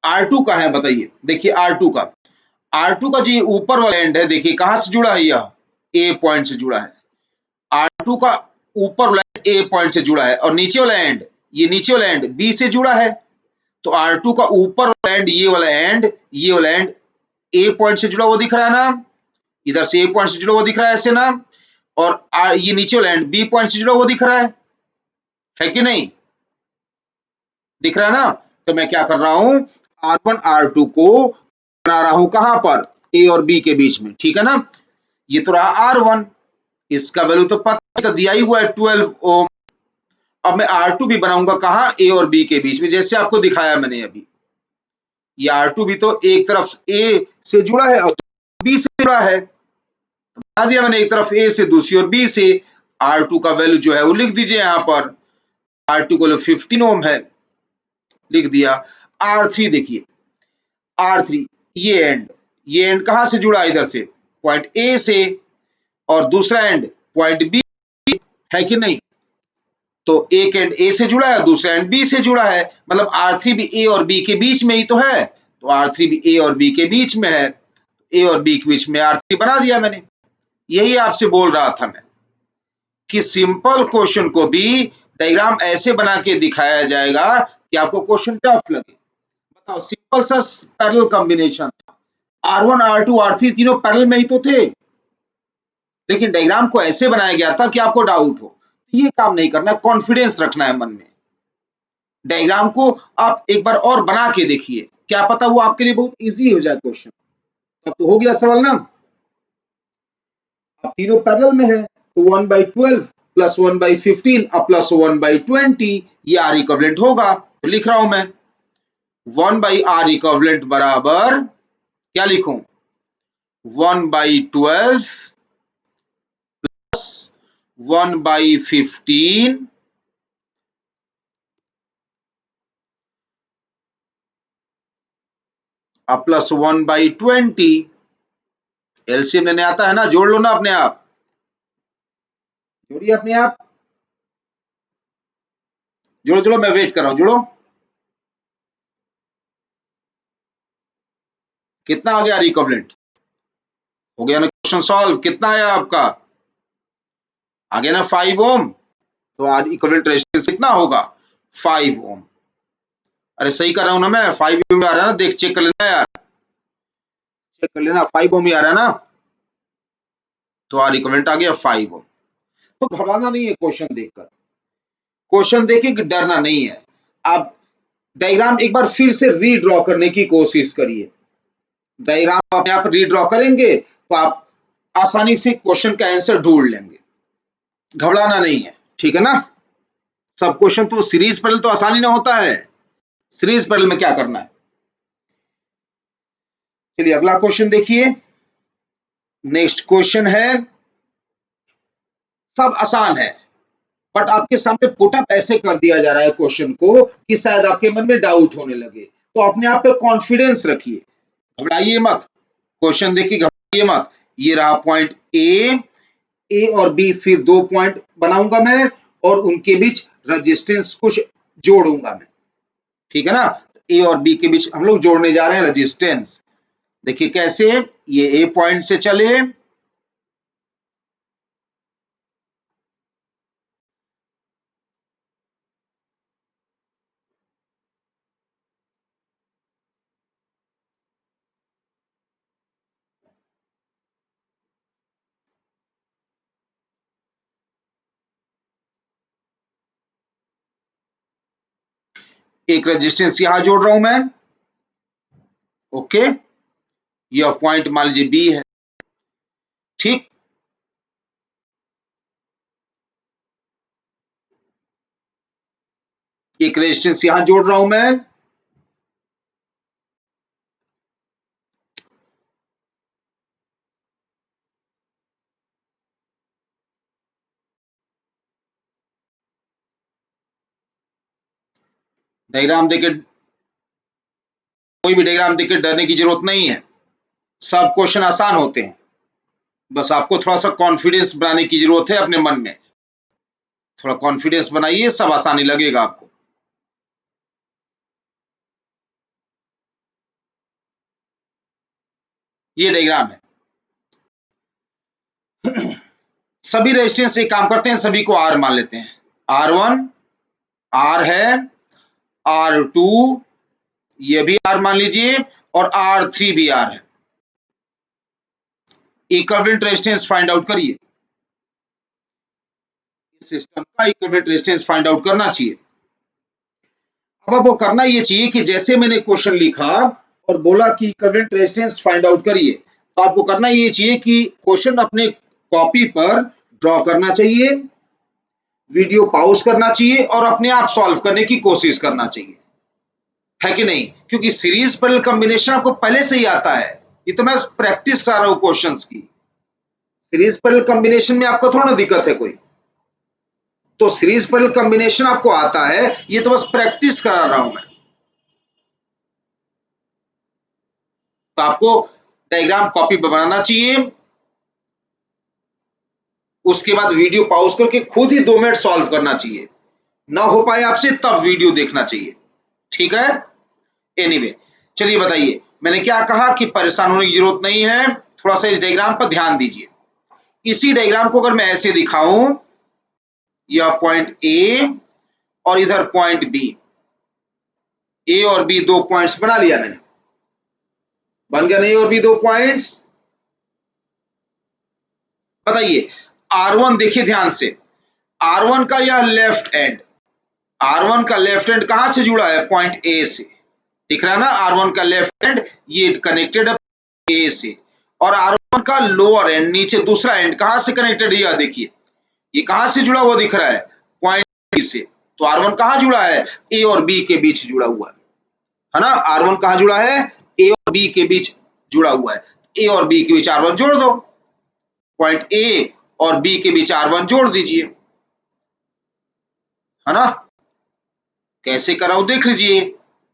S1: R2 का है बताइए। देखिए R2 का जो ऊपर वाला एंड है, देखिए कहां से जुड़ा है, यह ए पॉइंट से जुड़ा है। R2 का ऊपर वाला ए पॉइंट से जुड़ा है और नीचे वाला एंड, ये नीचे वाला एंड बी से जुड़ा है। तो R2 का ऊपर वाला एंड, ये वाला एंड ए पॉइंट से जुड़ा हुआ दिख रहा है ना, इधर से ए पॉइंट से जुड़ा हुआ दिख रहा है ऐसे ना, और ये नीचे वाला एंड बी पॉइंट से जुड़ा हुआ दिख रहा है कि नहीं? दिख रहा है ना। तो मैं क्या कर रहा हूं, R1 R2 को बना रहा हूं कहां पर, ए और बी के बीच में, ठीक है ना। ये तो रहा R1, इसका वैल्यू तो पता तो दिया ही हुआ है 12 ओम। अब मैं R2 भी बनाऊंगा कहाँ, A और B के बीच में, जैसे आपको दिखाया मैंने अभी। ये R2 भी तो एक तरफ A से जुड़ा है और B से जुड़ा है, बता दिया मैंने, एक तरफ A से दूसरी और B से। R2 का वैल्यू जो है वो लिख दीजिए यहाँ पर, R2 को 15 ओम है, लिख दिया। R3 देखिए, R3 ये एंड कहां से जुड़ा, इधर से पॉइंट A से, और दूसरा एंड पॉइंट B है कि नहीं, तो एक एंड A से जुड़ा है, दूसरा एंड B से जुड़ा है, मतलब R3 भी A और B के बीच में ही तो है, तो R3 भी A और B के बीच में है, A और B के बीच में R3 बना दिया मैंने। यही आपसे बोल रहा था मैं कि सिंपल क्वेश्चन को भी डायग्राम ऐसे बना के दिखाया जाएगा कि आपको क्वेश्चन टफ लगे। बताओ, सिंपल सा पैरेलल कॉम्बिनेशन था, R1 R2 R3 तीनों पैरेलल में ही तो थे, लेकिन डायग्राम को ऐसे बनाया गया था कि आपको डाउट हो। ये काम नहीं करना, कॉन्फिडेंस रखना है मन में। डायग्राम को आप एक बार और बना के देखिए, क्या पता वो आपके लिए बहुत इजी हो जाए क्वेश्चन। तब तो हो गया सवाल ना। अब तीनों पैरेलल में है, तो 1/12 प्लस 1/15 अब प्लस 1/20, ये आर इक्विवेलेंट होगा। तो लिख रहा हूं मैं 1/r इक्विवेलेंट बराबर क्या लिखूं, 1/12 प्लस 1/15 अब प्लस 1/20। एलसीएम लेने आता है ना, जोड़ लो ना अपने आप, जोड़िए अपने आप, जोड़ो जोड़ो, मैं वेट कर रहा हूं, जोड़ो। कितना आ गया आर इक्विवेलेंट, हो गया ना क्वेश्चन सॉल्व। कितना आया आपका, आ गया ना 5 ओम, तो आर इक्विवेलेंट रेजिस्टेंस कितना होगा, 5 ओम। अरे सही कर रहा हूं ना मैं, 5 ओम आ रहा है ना, देख चेक कर लेना यार, चेक कर लेना, 5 ओम ही आ रहा है ना, तो आर इक्विवेलेंट आ गया 5 ओम। तो घबराना नहीं है क्वेश्चन देखकर, क्वेश्चन देखे कि डरना नहीं है। आप डायग्राम एक बार फिर से रीड्रॉ करने की कोशिश करिए, डायग्राम आप यहाँ पर रीड्रॉ करेंगे तो आप आसानी से क्वेश्चन का आंसर ढूंढ लेंगे, घबराना नहीं है, ठीक है ना। सब क्वेश्चन तो सीरीज पैरेलल तो आसानी ना होता है, सीरीज पैरेलल में क्या करना है। चलिए अगला क्वेश्चन देखिए, नेक्स्ट क्वेश्चन है, सब आसान है, बट आपके सामने पुटअप ऐसे कर दिया जा रहा है क्वेश्चन को कि शायद आपके मन में डाउट होने लगे, तो अपने आप पे कॉन्फिडेंस रखिए, घबराइए मत, क्वेश्चन देखिए, घबराइए मत। ये रहा पॉइंट ए और बी, फिर 2 पॉइंट बनाऊंगा मैं और उनके बीच रेजिस्टेंस कुछ जोड़ूंगा मैं, ठीक है ना। ए और बी के बीच हम लोग जोड़ने जा रहे हैं रेजिस्टेंस। देखिए कैसे, ये ए पॉइंट से चले, एक रेजिस्टेंस यहां जोड़ रहा हूं मैं, ओके, यह पॉइंट मान लीजिए बी है, ठीक। एक रेजिस्टेंस यहां जोड़ रहा हूं मैं, डायग्राम देके, कोई भी डायग्राम देके डरने की जरूरत नहीं है, सब क्वेश्चन आसान होते हैं, बस आपको थोड़ा सा कॉन्फिडेंस बनाने की जरूरत है अपने मन में, थोड़ा कॉन्फिडेंस बनाइए, सब आसानी लगेगा आपको। ये डायग्राम है, सभी रेजिस्टेंस एक काम करते हैं, सभी को आर मान लेते हैं, R1 आर है, R2 ये भी आर मान लीजिए, और R3 भी आर है। इक्विवेलेंट रेजिस्टेंस फाइंड आउट करिए, सिस्टम का इक्विवेलेंट रेजिस्टेंस फाइंड आउट करना चाहिए। अब आपको करना ये चाहिए कि जैसे मैंने क्वेश्चन लिखा और बोला कि इक्विवेलेंट रेजिस्टेंस फाइंड आउट करिए, तो आपको करना ये चाहिए कि क्वेश्चन अपने कॉपी पर ड्रॉ करना चाहिए, वीडियो पॉज करना चाहिए और अपने आप सॉल्व करने की कोशिश करना चाहिए, है कि नहीं? क्योंकि सीरीज पैरेलल कॉम्बिनेशन आपको पहले से ही आता है, ये तो मैं प्रैक्टिस कर रहा हूं क्वेश्चंस की। सीरीज पैरेलल कॉम्बिनेशन में आपको थोड़ा दिक्कत है कोई, तो सीरीज पैरेलल कॉम्बिनेशन आपको आता है, ये तो बस प्रैक्टिस करा रहा हूं मैं। तो आपको डायग्राम कॉपी पर बनाना चाहिए, उसके बाद वीडियो पॉज करके खुद ही 2 मिनट सॉल्व करना चाहिए, ना हो पाए आपसे तब वीडियो देखना चाहिए, ठीक है? एनीवे, चलिए बताइए, मैंने क्या कहा कि परेशान होने की जरूरत नहीं है, थोड़ा सा इस डायग्राम पर ध्यान दीजिए। इसी डायग्राम को अगर मैं ऐसे दिखाऊं, यह पॉइंट ए और इधर पॉइंट बी, ए और बी 2 पॉइंट्स बना लिया मैंने, बन गया नहीं? और भी 2 पॉइंट्स, बताइए R1 देखिए ध्यान से, R1 का यह लेफ्ट एंड, R1 का लेफ्ट एंड कहां से जुड़ा है? पॉइंट ए से, दिख रहा है ना? R1 का लेफ्ट एंड ये कनेक्टेड है ए से, और R1 का लोअर एंड नीचे दूसरा एंड कहां से कनेक्टेड है? देखिए ये कहां से जुड़ा हुआ दिख रहा है? पॉइंट बी से। तो R1 कहां जुड़ा है? ए और बी के बीच जुड़ा हुआ है ना? R1 कहां जुड़ा है? ए और बी के बीच जुड़ा हुआ है। ए और बी के बीच R1 जोड़ दो, पॉइंट ए और बी के बीच R1 जोड़ दीजिए, है ना? कैसे कराऊं देख लीजिए,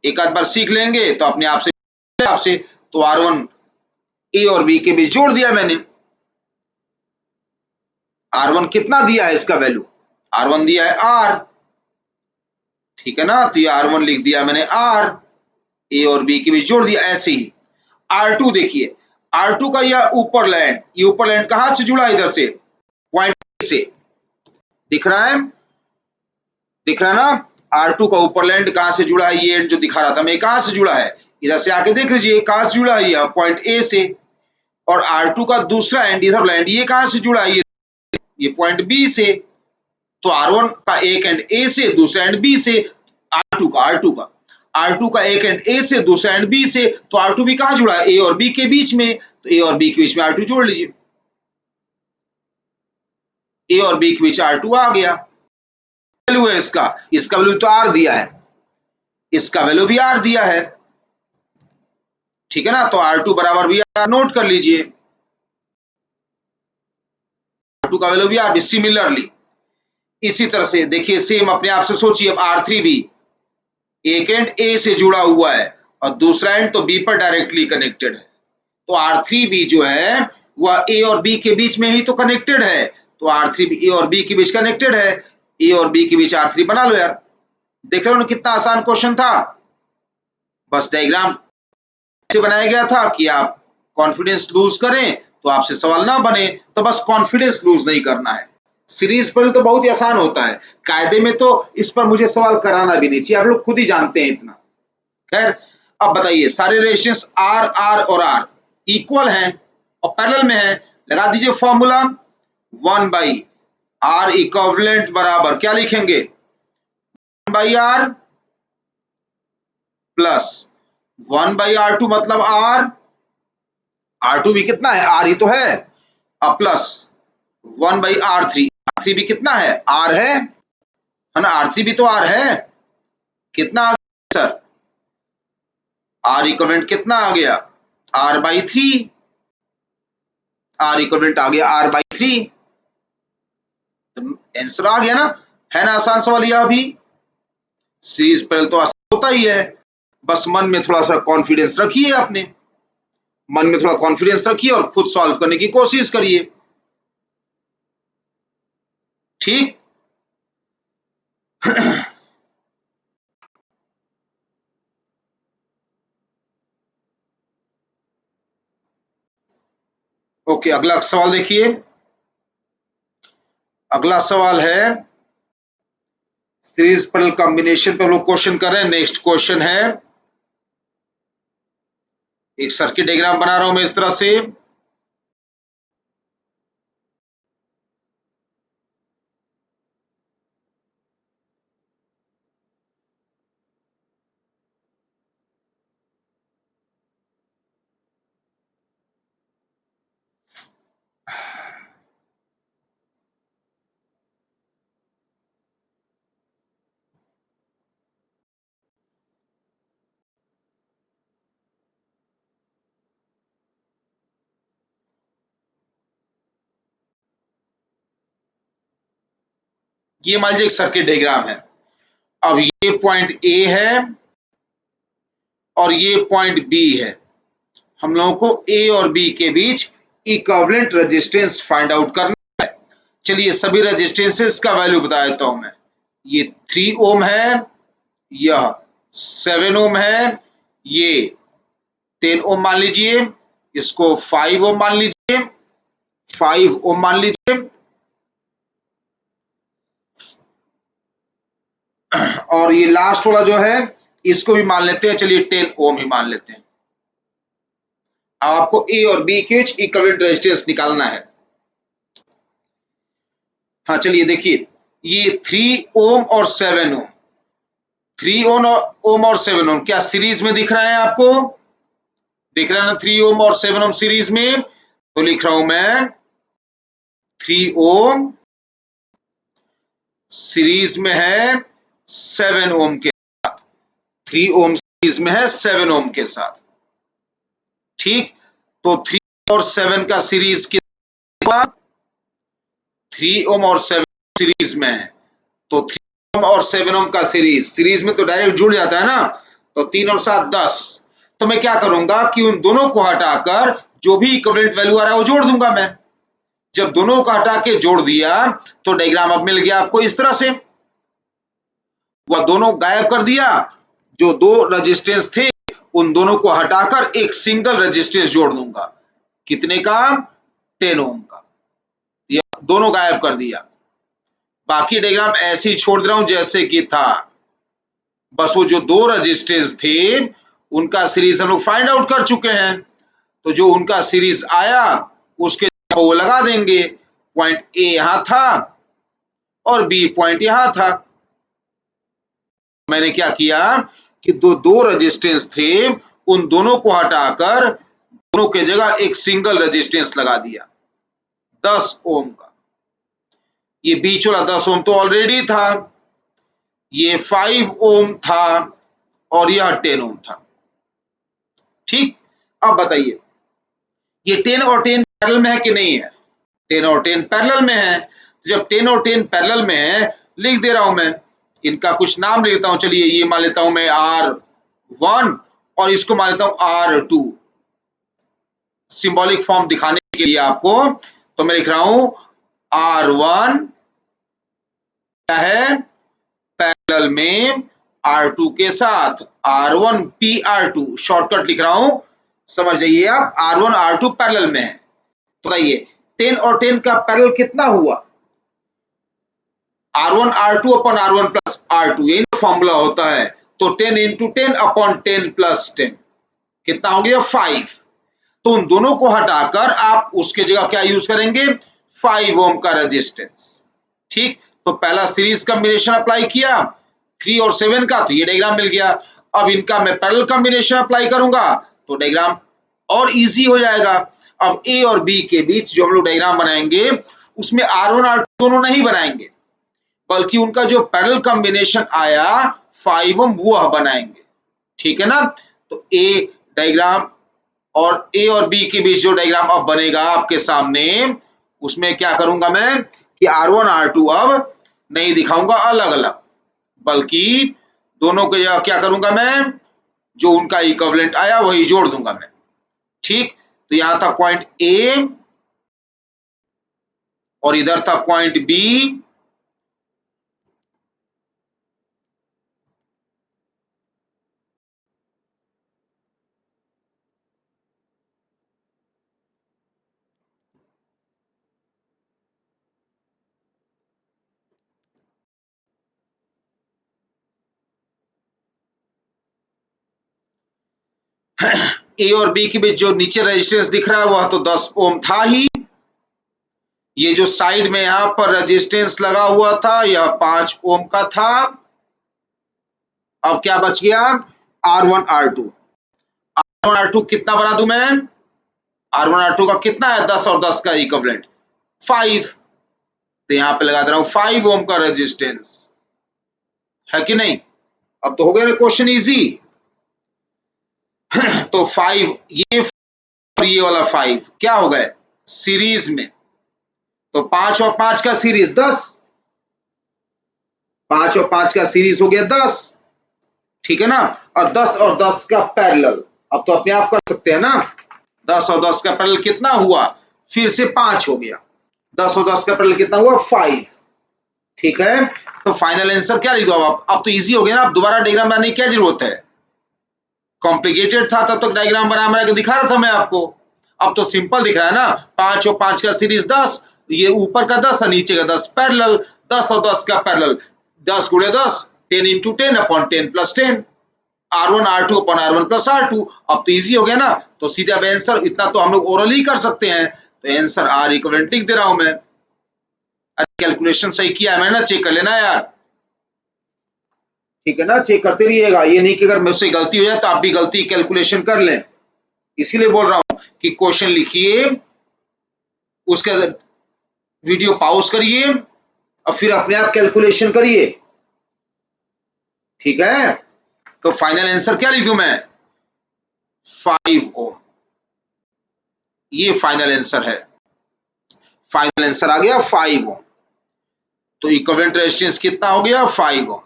S1: एक आध बार सीख लेंगे तो अपने आप से आपसे। तो R1 ए और बी के बीच जोड़ दिया मैंने, R1 कितना दिया है इसका वैल्यू? R1 दिया है R, ठीक है ना? तो ये R1 लिख दिया मैंने R, ए और बी के बीच जोड़ दिया। ऐसे ही R2 देखिए, R2 का यह ऊपर लैंड, ये ऊपर लैंड कहां से जुड़ा है? इधर से, पॉइंट से, दिख रहा है? दिख रहा है ना? R2 का ऊपर लैंड कहां से जुड़ा है? ये जो दिखा रहा था मैं, कहां से जुड़ा है? इधर से आके देख लीजिए कहां से जुड़ा है, यह पॉइंट ए से। और R2 का दूसरा एंड इधर लैंड, ये कहां से जुड़ा है? ये पॉइंट बी से। तो R1 का एक एंड ए से, दूसरा एंड बी से। R2 का एक एंड ए से, दूसरा एंड बी से। तो R2 भी कहां जुड़ा है? ए और बी के बीच में। तो ए और बी के बीच में R2 जोड़ लीजिए, ए और बी के बीच R2 आ गया। वैल्यू है इसका वैल्यू तो R दिया है, इसका वैल्यू भी R दिया है, ठीक है ना? तो R2 बराबर भी R नोट कर लीजिए, R2 का वैल्यू भी R। सिमिलरली इसी तरह से देखिए, सेम अपने आप से सोचिए, अब R3 भी एक एंड ए से जुड़ा हुआ है और दूसरा एंड तो बी पर डायरेक्टली कनेक्टेड है। तो R3 भी जो है वह ए और बी के बीच में ही तो कनेक्टेड है। तो R3 भी ए और बी के बीच कनेक्टेड है, ए और बी के बीच R3 बना लो यार। देख रहे हो ना कितना आसान क्वेश्चन था? बस डायग्राम ऐसे बनाया गया था कि आप कॉन्फिडेंस लूज करें तो आपसे सवाल ना बने, तो बस कॉन्फिडेंस लूज नहीं करना है। सीरीज पर तो बहुत ही आसान होता है, कायदे में तो इस पर मुझे सवाल कराना भी नहीं चाहिए, आप लोग खुद ही जानते हैं इतना। खैर, अब बताइए, सारे रेजिस्टेंस आर आर और आर इक्वल हैं और पैरेलल में है, लगा दीजिए फॉर्मूला 1 बाई आर इक्विवेलेंट बराबर क्या लिखेंगे? 1 by are plus 1 by R2 मतलब R2 भी कितना है? R ही तो है, अब प्लस 1 बाई R3, R3 भी कितना है? R है ना? R3 भी तो R है, कितना आ गया सर? R इक्विवेलेंट कितना आ गया? R बाई 3, R इक्विवेलेंट आ गया R बाई 3, आंसर आ गया ना? है ना आसान सवाल यह भी? सीरीज पैरेलल तो आसान होता ही है, बस मन में थोड़ा सा कॉन्फिडेंस रखिए, अपने मन में थोड़ा कॉन्फिडेंस रखिए और खुद सॉल्व करने की कोशिश करिए, ठीक? ओके, अगला सवाल देखिए। अगला सवाल है सीरीज पैरेलल कॉम्बिनेशन पे हम लोग क्वेश्चन कर रहे हैं। नेक्स्ट क्वेश्चन है, एक सर्किट डायग्राम बना रहा हूं मैं इस तरह से, ये मान लीजिए एक सर्किट डायग्राम है। अब ये पॉइंट ए है और ये पॉइंट बी है। हम लोगों को ए और बी के बीच इक्विवेलेंट रेजिस्टेंस फाइंड आउट करना है। चलिए सभी रेजिस्टेंसेस का वैल्यू बता देता हूं मैं। ये 3 ओम है, यह 7 ओम है, ये 10 ओम मान लीजिए, इसको 5 ओम मान लीजिए, 5 ओम मान लीजिए, और ये लास्ट वाला जो है इसको भी मान लेते हैं, चलिए 10 ओम ही मान लेते हैं। आपको ए और बी के बीच इक्विवेलेंट रेजिस्टेंस निकालना है। हाँ चलिए देखिए, ये 3 ओम और 7 ओम, 3 ओम और 7 ओम क्या सीरीज में दिख रहा है आपको? दिख रहा है ना 3 ओम और 7 ओम सीरीज में? तो लिख रहा हूं मैं 3 ओम सीरीज में है 7 ओम के साथ, 3 ओम सीरीज में है 7 ओम के साथ। ठीक, तो 3 और 7 का सीरीज कितना? 3 ओम और 7 सीरीज में है, तो 3 ओम और 7 ओम का सीरीज में तो डायरेक्ट जुड़ जाता है ना, तो 3 और 7 10। तो मैं क्या करूंगा कि उन दोनों को हटाकर जो भी इक्विवेलेंट वैल्यू आ रहा है वो जोड़ दूंगा मैं। जब दोनों को हटा के जोड़ दिया तो डायग्राम अब मिल गया आपको इस तरह से। वह दोनों गायब कर दिया, जो दो रेजिस्टेंस थे उन दोनों को हटाकर एक सिंगल रेजिस्टेंस जोड़ दूंगा। कितने का? 10 ओम का। दोनों गायब कर दिया। बाकी डायग्राम ऐसे ही छोड़ दे रहा हूं जैसे कि था। बस वो जो दो रेजिस्टेंस थे उनका सीरीज हम लोग फाइंड आउट कर चुके हैं, तो जो उनका सीरीज आया उसके वो लगा देंगे। पॉइंट ए यहां था और बी पॉइंट यहां था। मैंने क्या किया कि दो रेजिस्टेंस थे उन दोनों को हटाकर दोनों के जगह एक सिंगल रेजिस्टेंस लगा दिया 10 ओम का। ये बीच वाला 10 ओम तो ऑलरेडी था, ये 5 ओम था और यह 10 ओम था। ठीक, अब बताइए ये 10 और 10 पैरेलल में है कि नहीं है? 10 और 10 पैरेलल में है। जब 10 और 10 पैरेलल में है, लिख दे रहा हूं मैं, इनका कुछ नाम लिखता हूं। चलिए ये मान लेता हूं मैं R1 और इसको मान लेता हूं R2, सिंबॉलिक फॉर्म दिखाने के लिए आपको। तो मैं लिख रहा हूं R1 क्या है? पैरेलल में R2 के साथ, R1 PR2 शॉर्टकट लिख रहा हूं, समझ जाइए आप। R1 R2 पैरेलल में है। तो बताइए 10 और 10 का पैरेलल कितना हुआ? R1 R2 अपन R1 प्लस R2, यही फॉर्मूला होता है। तो 10 इंटू 10 अपॉन 10 प्लस 10 कितना हो गया? 5। तो उन दोनों को हटाकर आप उसके जगह क्या यूज करेंगे? 5 ओम का रेजिस्टेंस। ठीक, तो पहला सीरीज कॉम्बिनेशन अप्लाई किया 3 और 7 का, तो ये डायग्राम मिल गया। अब इनका मैं पैरेलल कॉम्बिनेशन अप्लाई करूंगा तो डायग्राम और इजी हो जाएगा। अब ए और बी के बीच जो हम लोग डायग्राम बनाएंगे उसमें R1 R2 दोनों नहीं बनाएंगे, बल्कि उनका जो पैरेलल कॉम्बिनेशन आया 5 ओम वो बनाएंगे। ठीक है ना? तो ए डायग्राम और ए और बी के बीच जो डायग्राम अब बनेगा आपके सामने, उसमें क्या करूंगा मैं कि R1 R2 अब नहीं दिखाऊंगा अलग अलग, बल्कि दोनों के जगह क्या करूंगा मैं, जो उनका इक्विवेलेंट आया वही जोड़ दूंगा मैं। ठीक, तो यहां था पॉइंट ए और इधर था पॉइंट बी। ए और बी के बीच जो नीचे रेजिस्टेंस दिख रहा है वह तो 10 ओम था ही। ये जो साइड में यहां पर रेजिस्टेंस लगा हुआ था यह 5 ओम का था। अब क्या बच गया? R1 R2। R1 R2 कितना बना दूं मैं? R1 R2 का कितना है? 10 और 10 का इक्विवेलेंट 5। तो यहां पे लगा दे रहा हूं 5 ओम का रेजिस्टेंस, है कि नहीं? अब तो हो गया ना क्वेश्चन इजी। तो 5 ये और ये वाला 5 क्या हो गए? सीरीज में। तो 5 और 5 का सीरीज 10। 5 और 5 का सीरीज हो गया 10, ठीक है ना, और 10 और 10 का पैरेलल, अब तो अपने आप कर सकते हैं ना, 10 और 10 का पैरेलल कितना हुआ, फिर से 5 हो गया, 10 और 10 का पैरेलल कितना हुआ 5, ठीक है। तो फाइनल आंसर क्या लिख दो, अब तो इजी हो गया ना, अब दोबारा डायग्राम बनाने की क्या जरूरत है, कॉम्प्लिकेटेड था तब तक डायग्राम बना के दिखा रहा था मैं आपको, अब तो सिंपल दिख रहा है ना, 5 और 5 का सीरीज 10, ये ऊपर का 10 और नीचे का 10 पैरेलल, 10 और 10 का पैरेलल 10 गुणे 10, 10 into 10 upon 10 plus 10, R1 R2 upon R1 plus R2, अब तो इजी हो गया ना, तो सीधा आंसर, इतना तो हम लोग ओरली कर सकते हैं, तो आंसर R इक्विवेलेंट लिख दे रहा हूं मैं। अरे कैलकुलेशन सही किया है मैंने ना, चेक कर लेना यार, ठीक है ना, चेक करते रहिएगा, ये नहीं कि अगर मुझसे गलती हो जाए तो आप भी गलती कैलकुलेशन कर लें, इसीलिए बोल रहा हूं कि क्वेश्चन लिखिए, उसके वीडियो पॉज करिए और फिर अपने आप कैलकुलेशन करिए, ठीक है। तो फाइनल आंसर क्या लिख दूं मैं, 5 ओम, ये फाइनल आंसर है, फाइनल आंसर आ गया 5 ओम, तो इक्विवेलेंट रेजिस्टेंस कितना हो गया 5 ओम।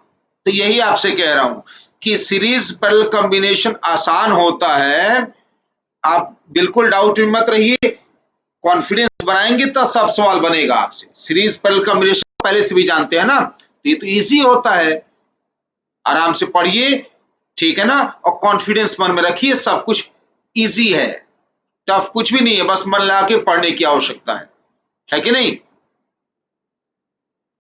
S1: तो यही आपसे कह रहा हूं कि सीरीज पैरेलल कॉम्बिनेशन आसान होता है, आप बिल्कुल डाउट में मत रहिए, कॉन्फिडेंस बनाएंगे तो सब सवाल बनेगा आपसे, सीरीज पैरेलल कॉम्बिनेशन पहले से भी जानते हैं ना, तो ये तो इजी होता है, आराम से पढ़िए, ठीक है ना, और कॉन्फिडेंस मन में रखिए, सब कुछ इजी है, टफ कुछ भी नहीं है, बस मन लगा के पढ़ने की आवश्यकता है कि नहीं।